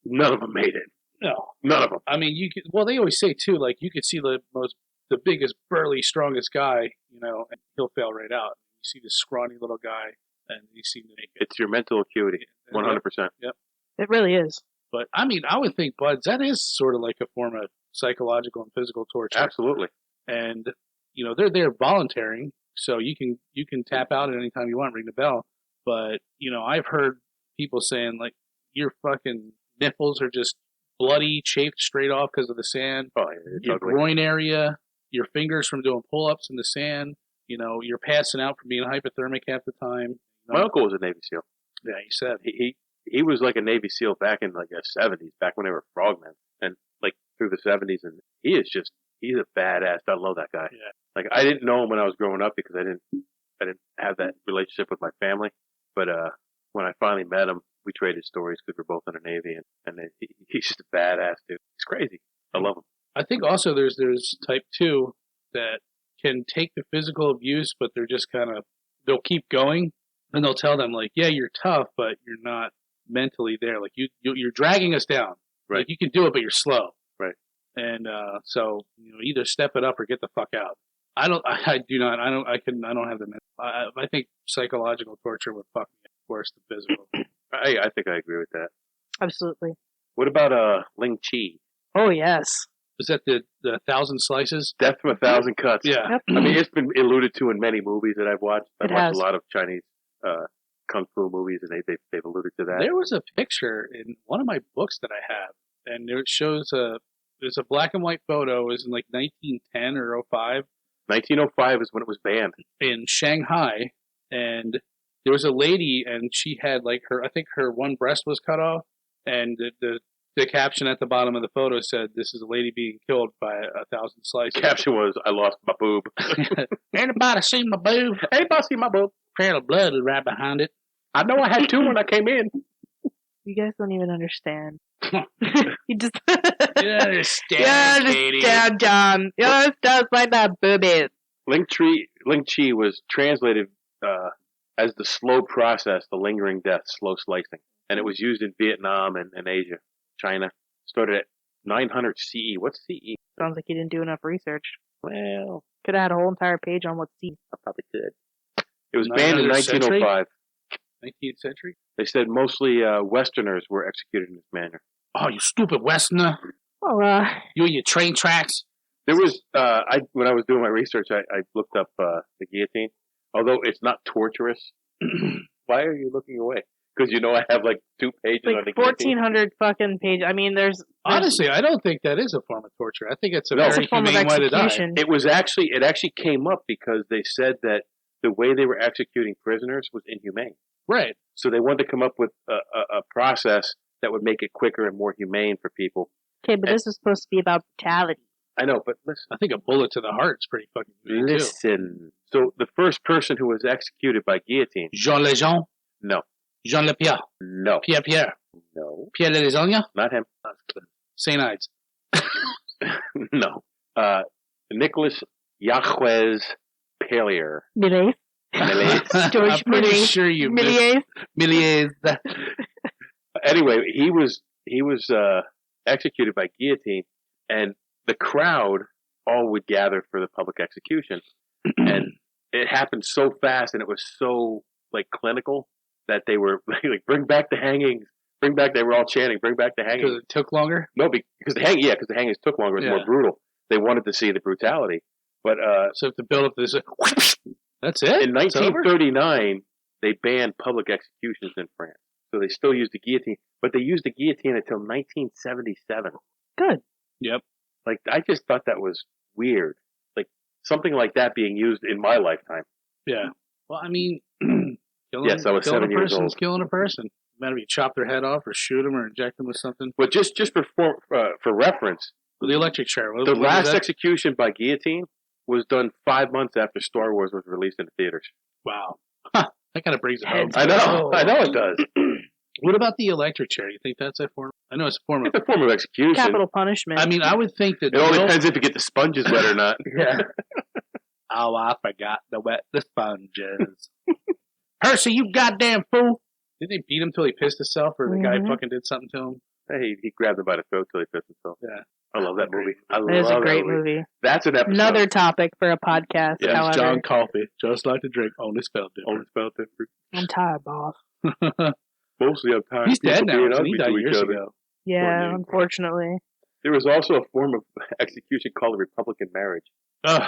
none of them made it. No, none of them. I mean, they always say too, like you could see the biggest, burly, strongest guy, and he'll fail right out. You see this scrawny little guy, and you see the naked. It's your mental acuity, 100%. Yep, it really is. But I mean, I would think buds, that is sort of like a form of psychological and physical torture. Absolutely. And they're volunteering, so you can tap out at any time you want, ring the bell. But I've heard people saying like your fucking nipples are just bloody, chafed straight off because of the sand. Oh, yeah, your groin area, your fingers from doing pull-ups in the sand. You're passing out from being hypothermic half the time. My uncle was a Navy SEAL. Yeah, he said he was like a Navy SEAL back in like the 70s, back when they were frogmen, and like through the 70s, and he's a badass. I love that guy. Yeah. Like I didn't know him when I was growing up because I didn't have that relationship with my family, but when I finally met him, we traded stories because we're both in the Navy, and he's just a badass dude. He's crazy. I love them. I think also there's type 2 that can take the physical abuse, but they're just they'll keep going, and they'll tell them like, yeah, you're tough, but you're not mentally there. Like you're dragging us down. Right. Like you can do it, but you're slow. Right. And so either step it up or get the fuck out. I don't have the mental. I think psychological torture would fuck me worse than physical. I think I agree with that. Absolutely. What about Ling Chi? Oh, yes. Is that the 1,000 slices? Death from 1,000 Cuts. Yeah. Yep. I mean, it's been alluded to in many movies that I've watched. I've watched has. a lot of Chinese kung fu movies, and they've alluded to that. There was a picture in one of my books that I have, and it shows there's a black and white photo. It was in like 1910 or 05. 1905 is when it was banned. In Shanghai, and there was a lady, and she had like I think her one breast was cut off, and the caption at the bottom of the photo said, "This is a lady being killed by 1,000 slices." The caption was, "I lost my boob." Anybody seen my boob? Anybody see my boob? Trail of blood is right behind it. I know I had two when I came in. You guys don't even understand. You just You understand, John. You understand like that boobies. Ling Chi was translated as the slow process, the lingering death, slow slicing. And it was used in Vietnam and Asia. China. Started at 900 CE. What's CE? Sounds like you didn't do enough research. Well, Could have had a whole entire page on what C. I probably could. It was banned in 900th century? 1905. 19th century? They said mostly Westerners were executed in this manner. Oh, you stupid Westerner. Well, You and your train tracks. There was, when I was doing my research, I looked up the guillotine. Although it's not torturous. Why are you looking away? Because I have like 2 pages on the like guillotine. 1,400 fucking pages. I mean, there's Honestly, I don't think that is a form of torture. I think it's a No. very it's a form of humane way to die. execution. It actually came up because they said that the way they were executing prisoners was inhumane. Right. So they wanted to come up with a process that would make it quicker and more humane for people. Okay, but this is supposed to be about brutality. I know, but listen. I think a bullet to the heart is pretty fucking humane, too. Listen. So the first person who was executed by guillotine. Jean Lejean? No. Jean Lepierre? No. Pierre? No. Pierre de Lasagna? Not him. St. Ides. No. Nicholas Yaquez Pellier. Milieu. George I'm pretty Milieu. sure you missed. Milieu. Milieu. Anyway, he was executed by guillotine, and the crowd all would gather for the public execution, and it happened so fast, and it was so like clinical that they were like, "Bring back the hangings! Bring back!" They were all chanting, "Bring back the hangings!" Because it took longer? No, because the hangings took longer. It was more brutal. They wanted to see the brutality, but So if the build up to this, that's it? in 1939 they banned public executions in France. So they still used the guillotine, but they used the guillotine until 1977. Good. Yep. Like, I just thought that was weird. Like, something like that being used in my lifetime. Yeah. Well, I mean, Yes, I was 7 years old. Killing a person. No matter if you chop their head off or shoot them or inject them with something. But just for reference, The electric chair. the last execution by guillotine was done 5 months after Star Wars was released in the theaters. Wow. Huh. That kind of brings it home. Heads. I know it does. What about the electric chair? You think that's a form? I know it's a form of. It's a form of execution. Capital punishment. I mean, I would think that. It all depends if you get the sponges wet or not. Yeah. Oh, I forgot to wet the sponges. Percy, you goddamn fool! Did they beat him till he pissed himself, or the guy fucking did something to him? Hey, he grabbed him by the throat till he pissed himself. Yeah. I love that movie. It is a great movie. That's an episode. Another topic for a podcast. Yeah, however, John Coffey, just like to drink, only spelled different. Only spelled different. I'm tired, boss. Mostly I'm tired. He's of people dead now. being He ugly died to each years other. ago. Yeah, Poor unfortunately. There was also a form of execution called a Republican marriage. Ugh.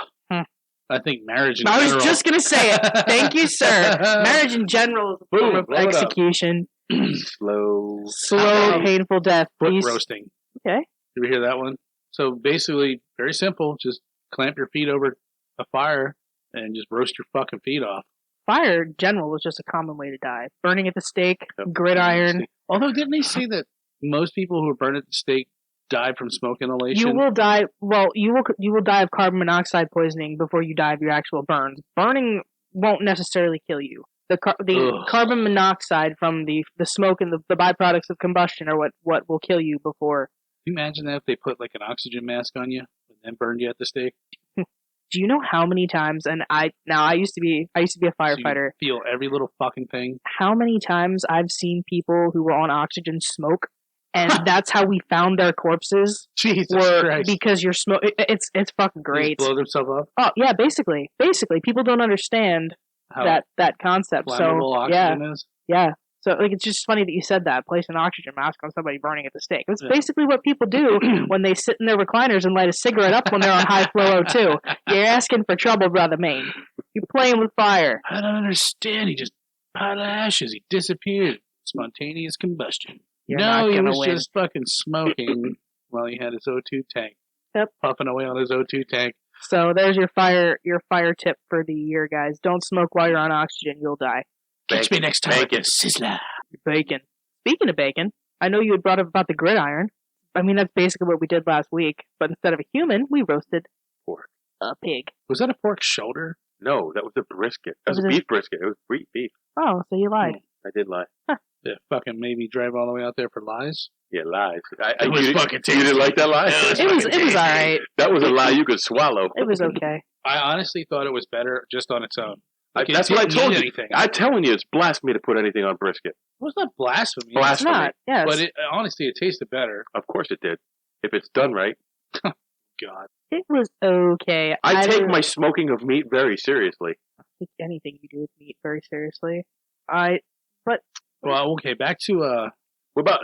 I think marriage in I general. was just going to say it. Thank you, sir. Marriage in general is a form Boom, of blow it up. execution. Slow. Slow, painful death. Foot Please. roasting. Okay. Did you hear that one? So basically, very simple. Just clamp your feet over a fire and just roast your fucking feet off. Fire in general is just a common way to die. Burning at the stake, gridiron. Although, didn't they say that most people who are burned at the stake die from smoke inhalation? You will die. Well, you will die of carbon monoxide poisoning before you die of your actual burns. Burning won't necessarily kill you. The carbon monoxide from the smoke and the byproducts of combustion are what will kill you before. you imagine that if they put like an oxygen mask on you and then burned you at the stake? Do you know how many times? And I used to be a firefighter. So you feel every little fucking thing. How many times I've seen people who were on oxygen smoke, and that's how we found their corpses. Jesus Christ! Because you're smoke. It's fucking great. They blow themselves up. Oh yeah, basically, people don't understand that concept. Flammable oxygen is. Yeah. So like it's just funny that you said that. Place an oxygen mask on somebody burning at the stake. That's basically what people do when they sit in their recliners and light a cigarette up when they're on high flow O2. You're asking for trouble, brother Maine. You're playing with fire. I don't understand. He just piled of ashes. He disappeared. Spontaneous combustion. He was just fucking smoking while he had his O2 tank. Yep. Puffing away on his O2 tank. So there's your fire tip for the year, guys. Don't smoke while you're on oxygen. You'll die. Catch me next time with the sizzler. Bacon. Speaking of bacon, I know you had brought up about the gridiron. I mean, that's basically what we did last week. But instead of a human, we roasted pork. A pig. Was that a pork shoulder? No, that was a brisket. That was a beef brisket. It was beef. Oh, so you lied. I did lie. Huh. Yeah, fucking made me drive all the way out there for lies. Yeah, lies. It was fucking tasty. You didn't like that lie? It was all right. That was a lie you could swallow. It was okay. I honestly thought it was better just on its own. That's what I told you. I'm telling you, it's blasphemy to put anything on brisket. Well, it's not blasphemy. Blasphemy. It's not, yes. But honestly, it tasted better. Of course it did. If it's done right. God. It was okay. I take my smoking of meat very seriously. I take anything you do with meat very seriously. Well, okay, back to What about?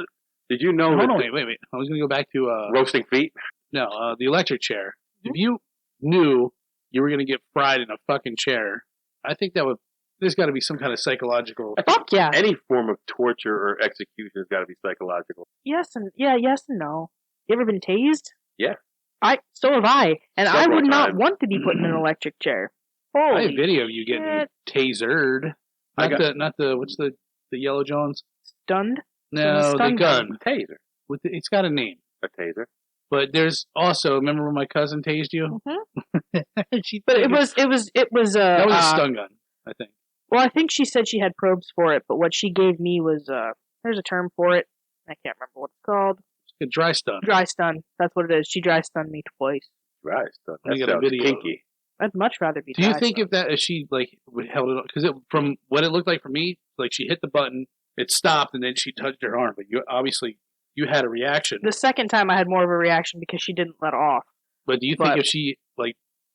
Did you know? Hold on, wait. I was going to go back to roasting feet. No, the electric chair. Mm-hmm. If you knew you were going to get fried in a fucking chair, I think that would. There's got to be some kind of psychological. Fuck yeah! Any form of torture or execution has got to be psychological. Yes and no. You ever been tased? Yeah. So have I, and I would not times. want to be put in an electric chair. I have video of you getting tasered. Not the what's the Yellow Jones? Stunned? No, the gun. Taser. It's got a name. A taser. But there's also, remember when my cousin tased you? Mm-hmm. But it was that was a stun gun, I think. Well, I think she said she had probes for it, but what she gave me was there's a term for it. I can't remember what it's called. A dry stun. Dry stun. That's what it is. She dry stunned me twice. Dry stun. That got a video. Kinky. I'd much rather be. Do you think if she held it, because from what it looked like for me, like she hit the button, it stopped, and then she touched her arm, but you had a reaction. The second time I had more of a reaction because she didn't let off. But do you think if she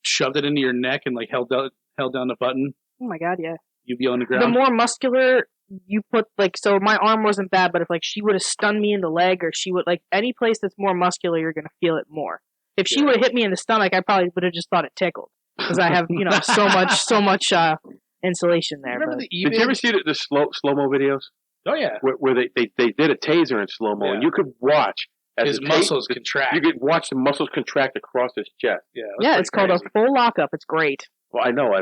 shoved it into your neck and held down the button? Oh my god, yeah. You'd be on the ground. The more muscular you put, so my arm wasn't bad, but if she would have stunned me in the leg, or she would any place that's more muscular, you're gonna feel it more. If she would have hit me in the stomach, I probably would have just thought it tickled because I have so much insulation there. Remember Did you ever see the slow-mo videos? Oh yeah, where they did a taser in slow-mo, and you could watch as his muscles contract. You could watch the muscles contract across his chest. Yeah, it's called a full lockup. It's great. Well, I know.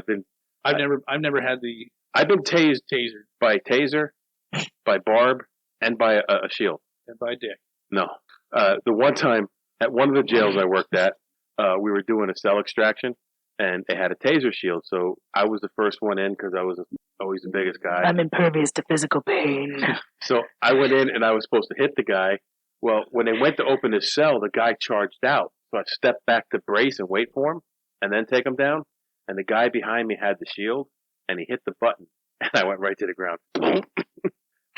I've never had the. I've been tasered by taser, by barb, and by a shield. And by dick. No. The one time at one of the jails I worked at, we were doing a cell extraction, and they had a taser shield. So I was the first one in because I was always the biggest guy. I'm impervious to physical pain. So I went in and I was supposed to hit the guy. Well, when they went to open his cell, the guy charged out. So I stepped back to brace and wait for him, and then take him down. And the guy behind me had the shield, and he hit the button, and I went right to the ground.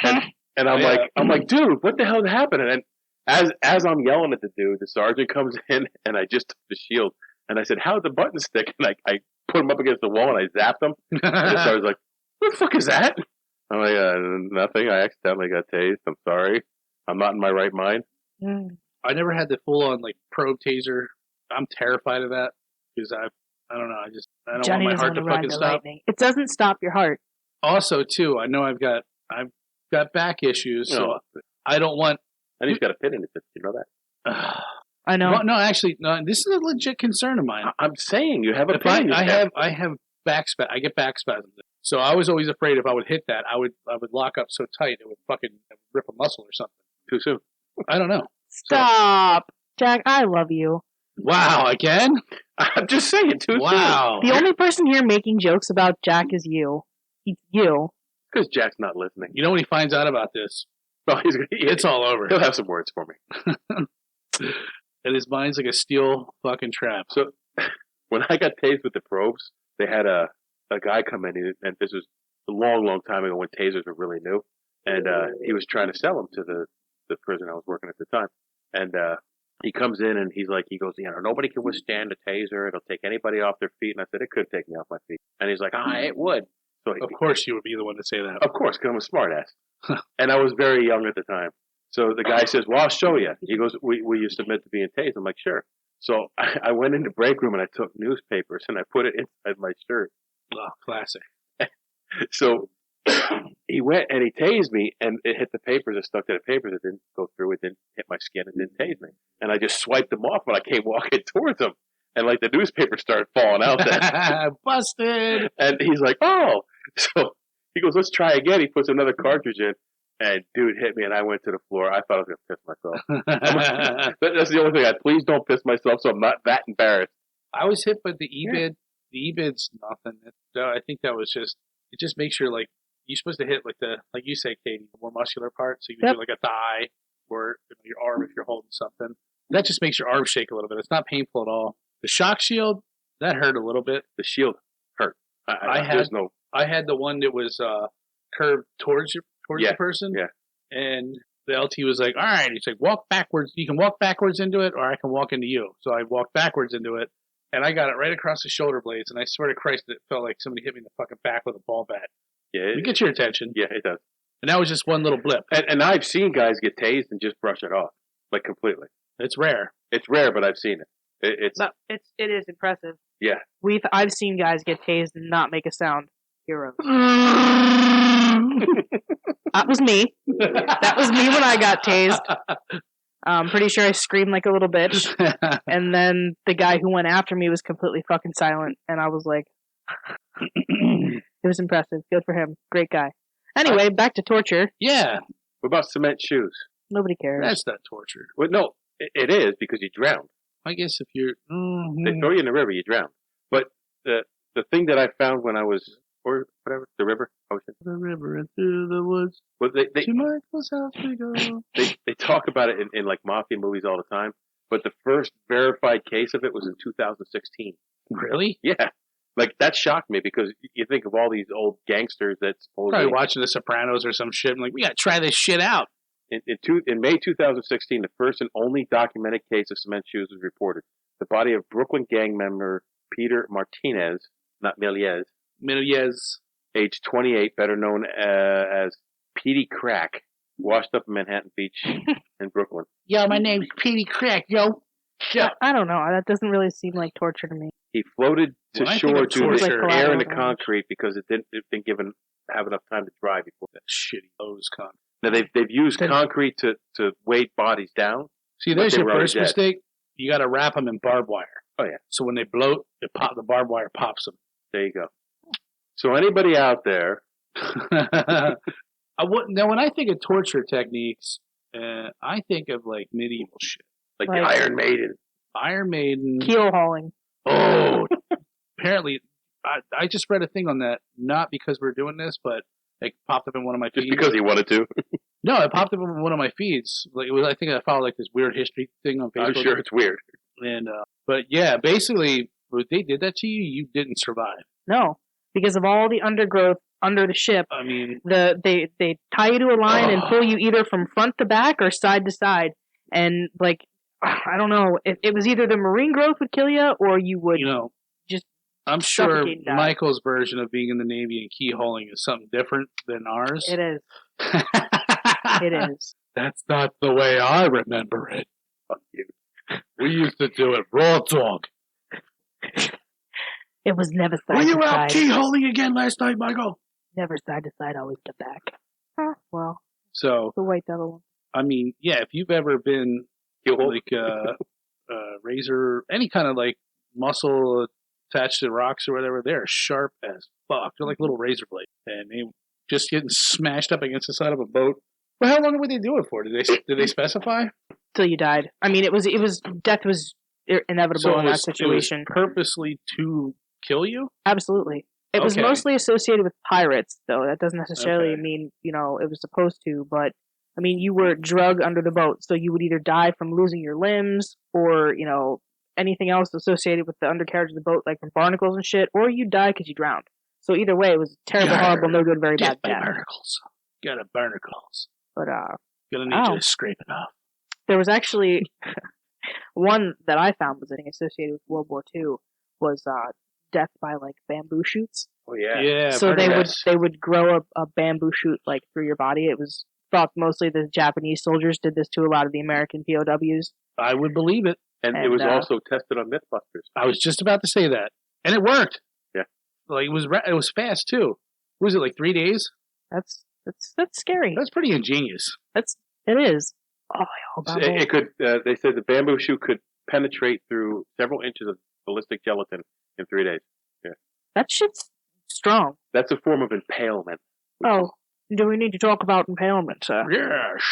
and I'm like, dude, what the hell happened? And as I'm yelling at the dude, the sergeant comes in, and I just took the shield, and I said, how'd the button stick? And I put him up against the wall, and I zapped him. And the sergeant's like, what the fuck is that? I'm like, nothing. I accidentally got tased. I'm sorry. I'm not in my right mind. I never had the full-on probe taser. I'm terrified of that because I don't know. I don't Johnny want my heart to fucking stop. Lightning. It doesn't stop your heart. Also, too, I know I've got back issues, so I don't want. And he's got a pin in his hip. You know that? I know. Well, no, actually, no. This is a legit concern of mine. I'm saying you have a pin in your hip. I have back spasms. I get back spasms. So I was always afraid if I would hit that, I would lock up so tight it would fucking rip a muscle or something. Too soon. I don't know. Stop, Jack. I love you. Wow, again? I'm just saying, too soon. Wow. The only person here making jokes about Jack is you. He's you. Because Jack's not listening. You know when he finds out about this? Well, it's all over. He'll have some words for me. And his mind's like a steel fucking trap. So when I got tased with the probes, they had a guy come in, and this was a long, long time ago when tasers were really new, and he was trying to sell them to the prison I was working at the time, and he comes in and he goes, nobody can withstand a taser. It'll take anybody off their feet. And I said, it could take me off my feet. And he's like, it would. So of course you would be the one to say that. Of course, because I'm a smart ass. And I was very young at the time. So the guy says, well, I'll show you. He goes, will you submit to being tased? I'm like, sure. So I went into break room and I took newspapers and I put it inside my shirt. Oh, classic. So he went and he tased me, and it hit the papers. It stuck to the papers. It didn't go through. It didn't hit my skin. It didn't tase me. And I just swiped them off when I came walking towards him. And like the newspapers started falling out then. Busted. And he's like, oh. So he goes, let's try again. He puts another cartridge in. And dude hit me, and I went to the floor. I thought I was going to piss myself. That's the only thing. Please don't piss myself, so I'm not that embarrassed. I was hit by the E-bid. The E-bid's nothing. I think that was just, it just makes sure, like, you're supposed to hit, like you say, Katie, the more muscular part. So you can do, like, a thigh or your arm if you're holding something. That just makes your arm shake a little bit. It's not painful at all. The shock shield, that hurt a little bit. The shield hurt. I had the one that was curved towards the person. Yeah. And the LT was like, all right. He's like, walk backwards. You can walk backwards into it, or I can walk into you. So I walked backwards into it, and I got it right across the shoulder blades. And I swear to Christ, it felt like somebody hit me in the fucking back with a ball bat. Yeah. It gets your attention. Yeah, it does. And that was just one little blip. And I've seen guys get tased and just brush it off, like completely. It's rare. It's rare, but I've seen it. It is impressive. Yeah. I've seen guys get tased and not make a sound. Heroes. That was me. That was me when I got tased. I'm pretty sure I screamed like a little bitch. And then the guy who went after me was completely fucking silent. And I was like, it was impressive. Good for him. Great guy. Anyway, back to torture. Yeah. What about cement shoes? Nobody cares. That's not torture. Well, no, it is because you drown. I guess if you're... They throw you in the river, you drown. But the thing that I found when I was... Or whatever, the river, ocean. The river and through the woods. Well, To Michael's house we go. They talk about it in like mafia movies all the time, but the first verified case of it was in 2016. Really? Yeah. Like, that shocked me because you think of all these old gangsters that supposedly... Probably watching The Sopranos or some shit. I'm like, we gotta try this shit out. In May 2016, the first and only documented case of cement shoes was reported. The body of Brooklyn gang member Peter Martinez, not Miliez, age 28, better known as Petey Crack, washed up in Manhattan Beach in Brooklyn. Yo, my name's Petey Crack, yo. I don't know. That doesn't really seem like torture to me. He floated to shore due to like air in the concrete because it didn't have enough time to dry before. That shitty Lowe's concrete. Now they've used concrete to weight bodies down. See, there's your first mistake. You got to wrap them in barbed wire. Oh yeah. So when they bloat, the barbed wire pops them. There you go. So anybody out there? Now, when I think of torture techniques, I think of like medieval shit, like the Iron Maiden. Iron Maiden. Keel hauling. Oh, apparently, I just read a thing on that. Not because we're doing this, but it popped up in one of my feeds. Just because he wanted to. No, it popped up in one of my feeds. Like it was, I think I followed like this weird history thing on Facebook. I'm sure it's weird. And but yeah, basically, if they did that to you, you didn't survive. No, because of all the undergrowth under the ship. I mean, they tie you to a line and pull you either from front to back or side to side, and like I don't know, it was either the marine growth would kill you or you would just. I'm sure Michael's version of being in the Navy and key hauling is something different than ours. It is. It is. That's not the way I remember it. Fuck you. We used to do it raw dog. It was never side to side. Were you out key hauling again last night, Michael? Never side to side, always to back. Huh, well. So the white devil one. I mean, yeah, if you've ever been like razor, any kind of like muscle attached to rocks or whatever, they're sharp as fuck. They're like little razor blades, and they just getting smashed up against the side of a boat. Well, how long would they do it for? Did they specify? Till you died. I mean, it was death was inevitable in that situation. It was purposely to kill you? Absolutely. It was mostly associated with pirates, though. That doesn't necessarily mean it was supposed to, but I mean, you were drugged under the boat, so you would either die from losing your limbs or, anything else associated with the undercarriage of the boat, like from barnacles and shit, or you die because you drowned. So either way, it was terrible, horrible, no good, very bad death. Barnacles. Got a barnacles. But, gonna need you to scrape it off. There was actually one that I found was associated with World War II was death by like bamboo shoots. Oh yeah. Yeah. So they would grow a bamboo shoot like through your body. It was thought mostly the Japanese soldiers did this to a lot of the American POWs. I would believe it. And it was also tested on Mythbusters. I was just about to say that, and it worked. Yeah. Like it was fast too. Was it like 3 days? That's scary. That's pretty ingenious. It is. Oh, it could. They said the bamboo shoot could penetrate through several inches of ballistic gelatin in 3 days. Yeah. That shit's strong. That's a form of impalement. Oh, do we need to talk about impalement, sir? Yes.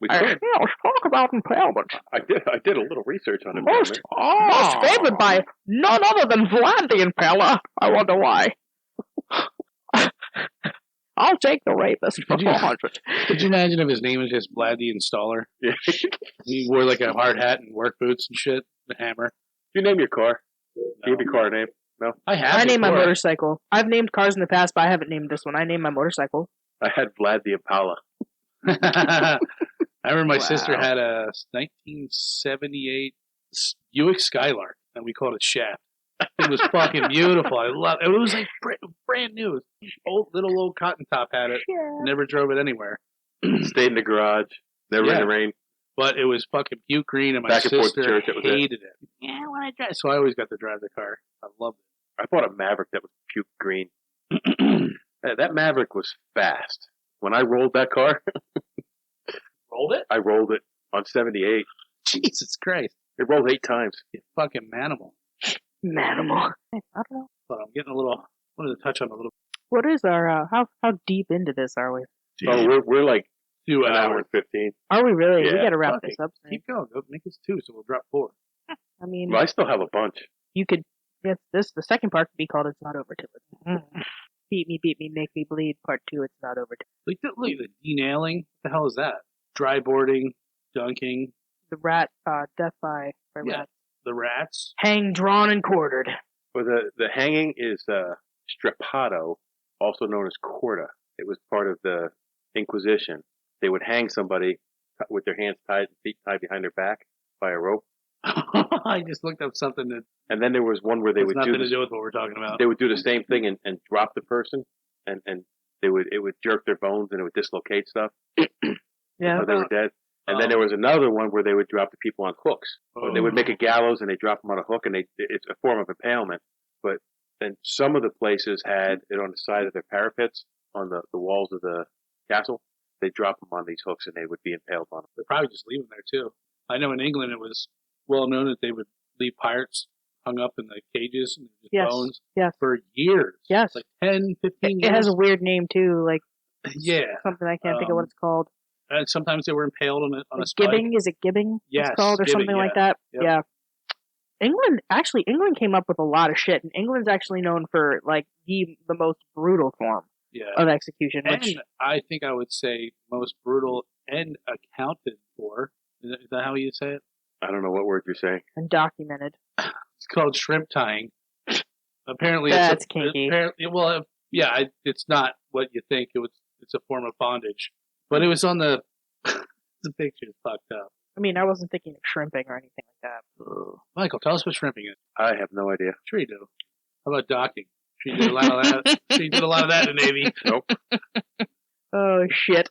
We could. Let's talk about impalement. I did a little research on impalement. Most favored by none other than Vlad the Impaler. I wonder why. I'll take the rapist for 400. Could you imagine if his name was just Vlad the Installer? Yeah. He wore like a hard hat and work boots and shit, the hammer. You name your car. No. Give your car a name. No? I named my motorcycle. I've named cars in the past, but I haven't named this one. I named my motorcycle. I had Vlad the Impala. I remember my sister had a 1978 Buick Skylark, and we called it Shaft. It was fucking beautiful. I love it. It was like brand new. Little old cotton top had it. Yeah. Never drove it anywhere. Stayed in the garage. Never in the rain. But it was fucking puke green, and my Back and forth sister to church, it was hated it. Yeah, when I drive. So I always got to drive the car. I loved it. I bought a Maverick that was puke green. That Maverick was fast. When I rolled that car, Rolled it? I rolled it on 78. Jesus Christ. It rolled 8 times. You fucking manimal. Manimal. I don't know. But I'm getting a little, wanted to touch on a little. What is our, how deep into this are we? Oh, we're like 2 an hour and 15. Are we really? Yeah, We gotta wrap fuck this it. up. Keep going. Go make this 2, so we'll drop 4. I mean, Well, I still have a bunch. you could, the second part could be called It's Not Over Till It's Beat Me, Make Me Bleed, Part 2, It's Not Over Till. Look at the denailing. What the hell is that? Dry boarding, dunking, The rat, death by Yeah. rats. the rats. Hanged, drawn, and quartered. Well, the hanging is strapado, also known as corda. It was part of the Inquisition. They would hang somebody with their hands tied and feet tied behind their back by a rope. I just looked up something that And then there was one where they has would nothing do to do with what we're talking about. they would do the same thing and drop the person, and it would jerk their bones and it would dislocate stuff. Yeah. So they were dead. And then there was another one where they would drop the people on hooks. Or they would make a gallows and they drop them on a hook, and it's a form of impalement. But then some of the places had it on the side of their parapets, on the walls of the castle. They drop them on these hooks and they would be impaled on them. They probably just leave them there too. I know in England it was well known that they would leave pirates hung up in the cages and just Yes. bones Yes. for years. Yes. Like 10, 15 years. It has a weird name too, like yeah. something I can't think of what it's called. And sometimes they were impaled on a Like spike. gibbing? Is it gibbing? Yes, It's called or gibbing, something like yeah. that. Yep. Yeah. England came up with a lot of shit, and England's actually known for like the most brutal form Yeah. of execution. And Which I think I would say most brutal and accounted for. Is that how you say it? I don't know what word you're saying. and documented. It's called shrimp tying. Apparently, That's it's kinky. Apparently, well, yeah, it's not what you think. It's a form of bondage, but it was on the the picture's fucked up. I mean, I wasn't thinking of shrimping or anything like that. Michael, tell us what shrimping is. I have no idea. Sure you do. How about docking? She did a lot of that. She did a lot of that in the Navy. Nope. Oh shit.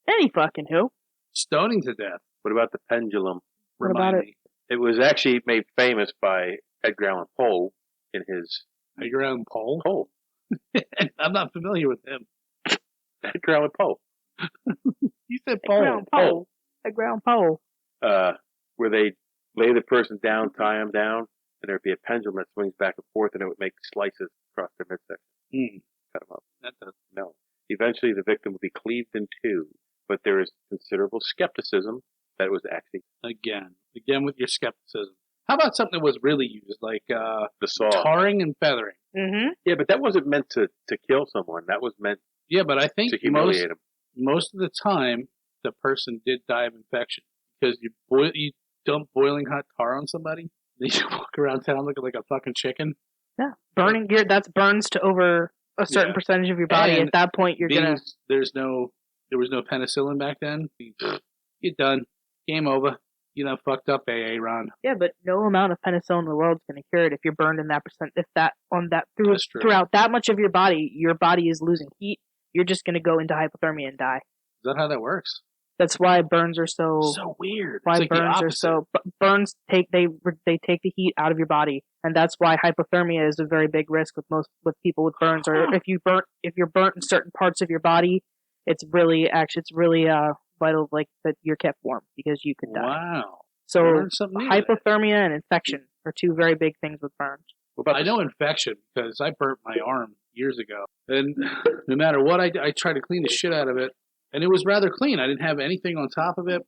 Any fucking who? Stoning to death. What about the pendulum? What Remind about me. It was actually made famous by Edgar Allan Poe in his Edgar Allan Poe? Poe. I'm not familiar with him. Edgar Allan Poe. You said A ground pole. Where they lay the person down, tie him down, and there'd be a pendulum that swings back and forth, and it would make slices across their midsection. Cut them up. That does. No. Eventually, the victim would be cleaved in two, but there is considerable skepticism that it was actually Again with your skepticism. How about something that was really used, like the saw. tarring and feathering? Mm-hmm. Yeah, but that wasn't meant to kill someone. That was meant Yeah, but I think to humiliate him. most of the time, the person did die of infection because you dump boiling hot tar on somebody, then you walk around town looking like a fucking chicken. Yeah, burning gear. That's burns to over a certain percentage of your body. And at that point, you're gonna. There was no penicillin back then. You're done. Game over. You know, fucked up, AA Ron. Yeah, but no amount of penicillin in the world is going to cure it if you're burned in that percent. If that on that throughout that much of your body is losing heat. You're just going to go into hypothermia and die. Is that how that works? That's why burns are so weird. Why like burns are so burns take they take the heat out of your body, and that's why hypothermia is a very big risk with people with burns. Or if you're burnt in certain parts of your body, it's really vital, like that you're kept warm because you could die. Wow. So hypothermia and infection are two very big things with burns. I know infection because I burnt my arm years ago, and no matter what I tried to clean the shit out of it, and it was rather clean. I didn't have anything on top of it,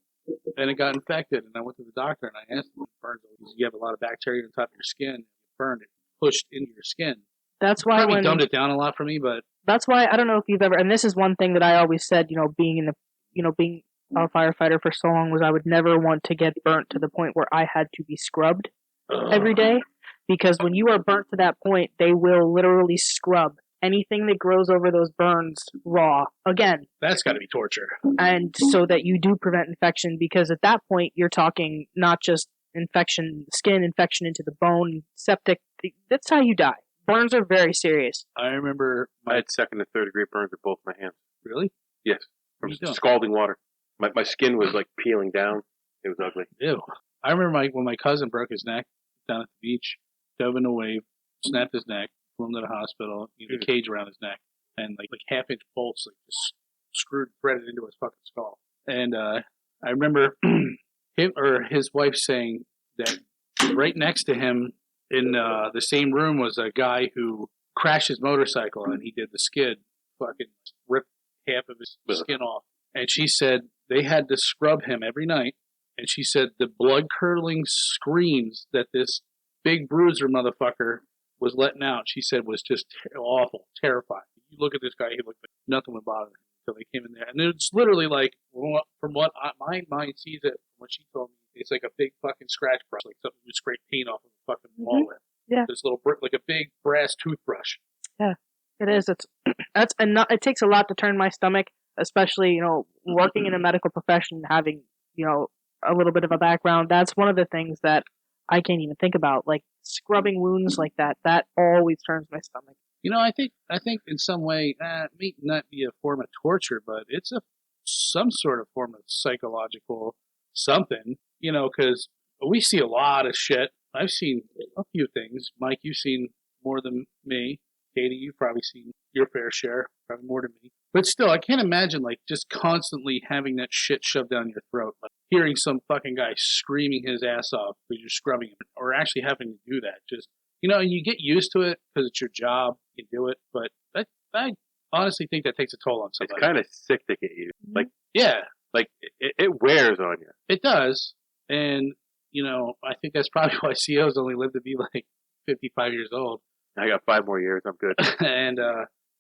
and it got infected. And I went to the doctor and I asked him, "Burns? You have a lot of bacteria on top of your skin. You burned it, pushed into your skin." That's why probably dumbed it down a lot for me, but that's why I don't know if you've ever. And this is one thing that I always said. Being a firefighter for so long was I would never want to get burnt to the point where I had to be scrubbed every day, because when you are burnt to that point, they will literally scrub anything that grows over those burns raw again. That's got to be torture. And so that you do prevent infection, because at that point you're talking not just infection, skin infection into the bone, septic. That's how you die. Burns are very serious. I remember I had second and third degree burns with both my hands. Really? Yes. From scalding water. My skin was like peeling down. It was ugly. Ew. I remember when my cousin broke his neck down at the beach, dove in a wave, snapped his neck, flew him to the hospital, a cage around his neck, and like half-inch bolts just threaded into his fucking skull. And I remember his wife saying that right next to him in the same room was a guy who crashed his motorcycle, and he did the skid, fucking ripped half of his skin off. And she said they had to scrub him every night. And she said the blood-curdling screams that this big bruiser motherfucker was letting out, she said, was just awful, terrifying. You look at this guy, he looked like nothing would bother him until they came in there. And it's literally like, from what my mind sees it, from what she told me, it's like a big fucking scratch brush, like something you scrape paint off of a fucking wall with. Yeah. This little, like a big brass toothbrush. Yeah, it is. It takes a lot to turn my stomach, especially, working in a medical profession, having, a little bit of a background. That's one of the things that I can't even think about, like scrubbing wounds like that. That always turns my stomach. I think in some way, it may not be a form of torture, but it's some sort of form of psychological something, because we see a lot of shit. I've seen a few things. Mike, you've seen more than me. Katie, you've probably seen your fair share, probably more than me. But still, I can't imagine, like, just constantly having that shit shoved down your throat. Like, hearing some fucking guy screaming his ass off because you're scrubbing him, or actually having to do that. Just, and you get used to it because it's your job. You can do it. But I honestly think that takes a toll on somebody. It's kind of sick to get you. Like, yeah. Like, it wears on you. It does. And, I think that's probably why COs only live to be, like, 55 years old. I got 5 more years. I'm good. And,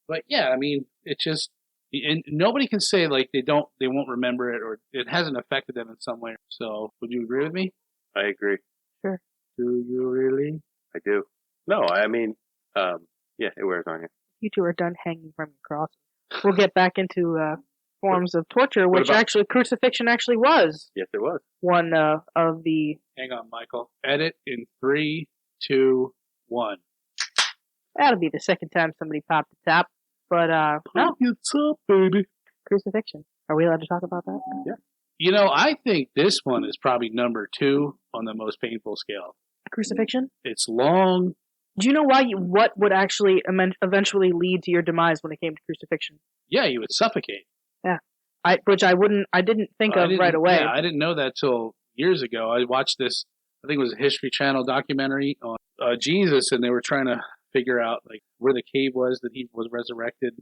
but yeah, I mean, it just, and nobody can say like they won't remember it or it hasn't affected them in some way. So, would you agree with me? I agree. Sure. Do you really? I do. No, I mean, yeah, it wears on you. You two are done hanging from your crosses. We'll get back into forms of torture, which actually crucifixion actually was. Yes, it was. One of the. Hang on, Michael. Edit in 3, 2, 1. That'll be the second time somebody popped the top. But, no. It's up, baby. Crucifixion. Are we allowed to talk about that? Yeah. I think this one is probably number 2 on the most painful scale. Crucifixion? It's long. Do you know what would actually eventually lead to your demise when it came to crucifixion? Yeah, you would suffocate. Yeah. I didn't think of right away. Yeah, I didn't know that till years ago. I watched this, I think it was a History Channel documentary on Jesus, and they were trying to figure out like where the cave was that he was resurrected.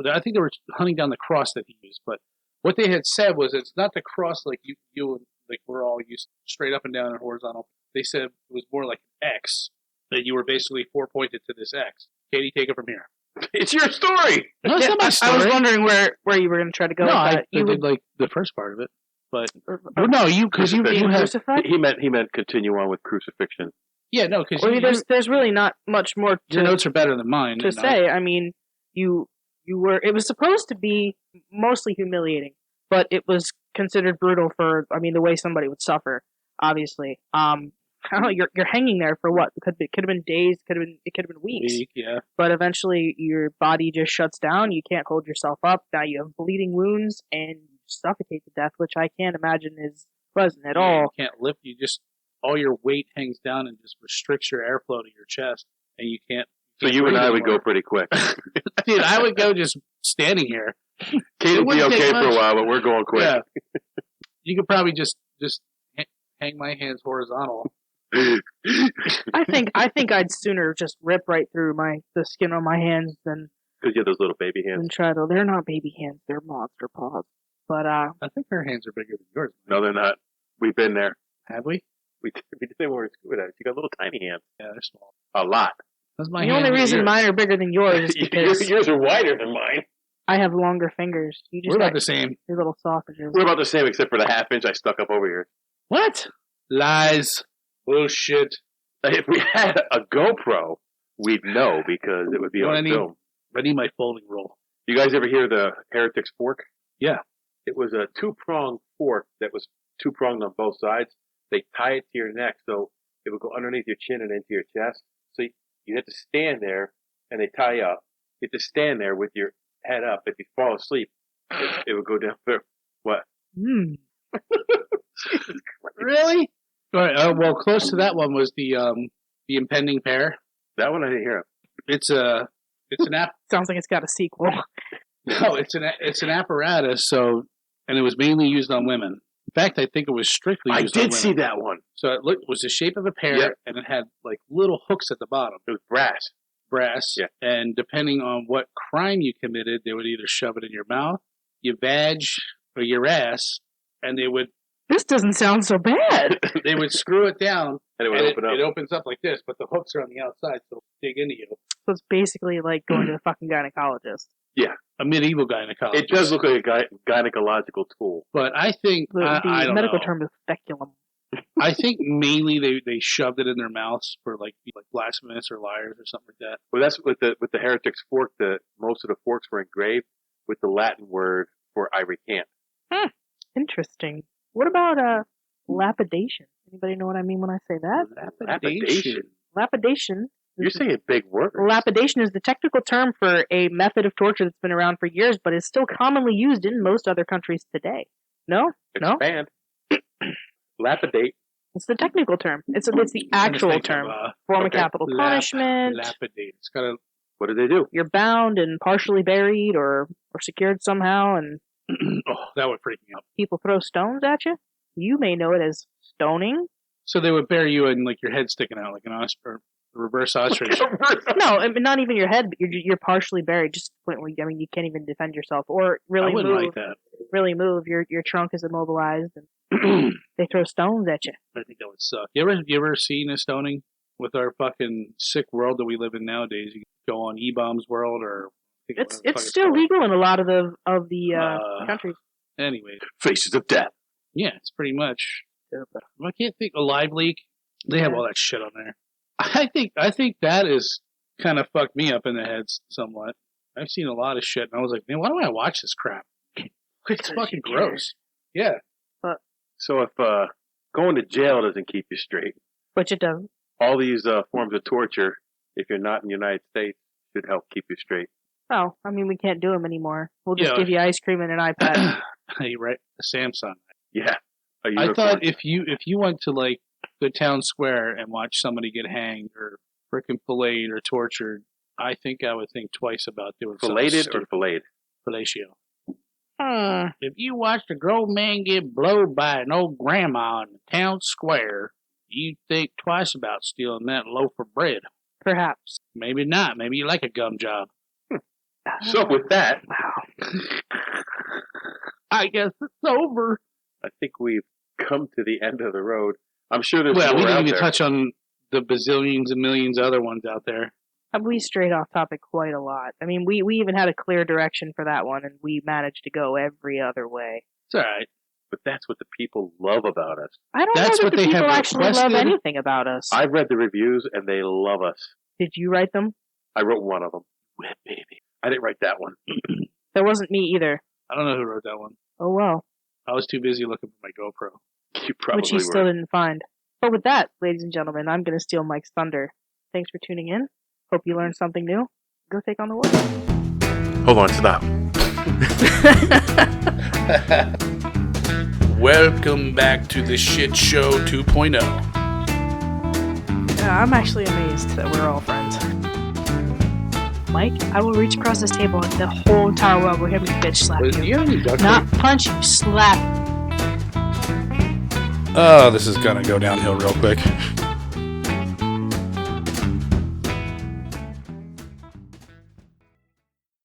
I think they were hunting down the cross that he used, but what they had said was it's not the cross like you like we're all used straight up and down and horizontal. They said it was more like an X, that you were basically 4-pointed to this X. Katie, take it from here. It's your story. No, it's not my story. I was wondering where you were going to try to go. No, with I that. You did like the first part of it, but would, no, because you being have. crucified. He meant continue on with crucifixion. Yeah, no, because there's really not much more. Your notes are better than mine. To say, I mean, you were. It was supposed to be mostly humiliating, but it was considered brutal for. I mean, the way somebody would suffer. Obviously, I don't know. You're hanging there for what? It could have been days. It could have been weeks. Yeah. But eventually, your body just shuts down. You can't hold yourself up. Now you have bleeding wounds and you suffocate to death, which I can't imagine is pleasant at all. You can't lift. You just all your weight hangs down and just restricts your airflow to your chest, and you can't. So you and I would go pretty quick. Dude, I would go just standing here. Kate would be okay for a while, but we're going quick. Yeah. You could probably just hang my hands horizontal. I think I'd sooner just rip right through the skin on my hands than because you have those little baby hands. And try to. They're not baby hands. They're monster paws. But I think her hands are bigger than yours. No, they're not. We've been there. Have we? We did when we were scuba diving. You got little tiny hands. Yeah, they're small. A lot. The only reason mine are bigger than yours is because yours are wider than mine. I have longer fingers. You just We're about the same. Your little sausages. We're about the same, except for the half-inch I stuck up over here. What? Lies. Bullshit. If we had a GoPro, we'd know because it would be on film. I need my folding roll. You guys ever hear the Heretic's fork? Yeah. It was a two-pronged fork that was two-pronged on both sides. They tie it to your neck so it would go underneath your chin and into your chest. So you have to stand there, and they tie you up. You have to stand there with your head up. If you fall asleep, it would go down there. What? Really? All right. Well, close to that one was the impending pair. That one I didn't hear of. It's an app. Sounds like it's got a sequel. No, it's an apparatus. So, and it was mainly used on women. In fact, I think it was strictly used on women. I did see that one. So it was the shape of a pear, and it had like little hooks at the bottom. It was brass. Yeah. And depending on what crime you committed, they would either shove it in your mouth, your vag, or your ass, and they would. This doesn't sound so bad. They would screw it down, and it would open up. It opens up like this, but the hooks are on the outside, so it'll dig into you. So it's basically like going to a fucking gynecologist. Yeah. A medieval gynecologist. It does look like a gynecological tool. But I think the medical term is speculum. I think mainly they shoved it in their mouths for like blasphemous or liars or something like that. Well, that's with the Heretic's fork. Most of the forks were engraved with the Latin word for "I recant." Interesting. What about lapidation? Anybody know what I mean when I say that? Lapidation. Lapidation. You're saying big words. Lapidation is the technical term for a method of torture that's been around for years, but is still commonly used in most other countries today. No? Expand. Lapidate. It's the technical term. It's the actual term. Form of capital punishment. Lapidate. It's got a. What do they do? You're bound and partially buried or secured somehow, and oh, that would freak me out. People throw stones at you. You may know it as stoning. So they would bury you and like your head sticking out like an reverse ostrich. No, not even your head. But you're partially buried. Just to the point where you can't even defend yourself or really I wouldn't move. like that. Really move. Your trunk is immobilized, and they throw stones at you. I think that would suck. You ever seen a stoning? With our fucking sick world that we live in nowadays, you can go on E-Bombs World or. It's still legal in a lot of the countries. Anyway, Faces of Death. Yeah, it's pretty much. I can't think. A Live Leak. They have all that shit on there. I think that is kind of fucked me up in the head somewhat. I've seen a lot of shit, and I was like, man, why do I watch this crap? It's fucking gross. Yeah. So if going to jail doesn't keep you straight, which it doesn't, all these forms of torture, if you're not in the United States, should help keep you straight. Oh, I mean, we can't do them anymore. We'll just give you ice cream and an iPad. Hey, right, a Samsung. Yeah. I thought if you went to like the town square and watched somebody get hanged or frickin' filleted or tortured, I think I would think twice about doing filleted or filleted. Fellatio. If you watched a grown man get blowed by an old grandma in the town square, you'd think twice about stealing that loaf of bread. Perhaps. Maybe not. Maybe you like a gum job. So with that, I guess it's over. I think we've come to the end of the road. I'm sure there's we more didn't out even there. touch on the bazillions and millions of other ones out there. We strayed off topic quite a lot. I mean, we even had a clear direction for that one, and we managed to go every other way. It's all right. But that's what the people love about us. I don't That's know what that the they people have actually love requested. anything about us. I've read the reviews, and they love us. Did you write them? I wrote one of them. Wet baby. I didn't write that one. That wasn't me either. I don't know who wrote that one. Oh well. I was too busy looking for my GoPro. You probably Which you were. still didn't find. But with that, ladies and gentlemen, I'm going to steal Mike's thunder. Thanks for tuning in. Hope you learned something new. Go take on the world. Hold on, stop. Welcome back to the Shit Show 2.0. I'm actually amazed that we're all friends. Mike, I will reach across this table and the whole entire world will hear me bitch slap Do you. you have any duct tape? Not punch you, slap. Oh, this is gonna go downhill real quick.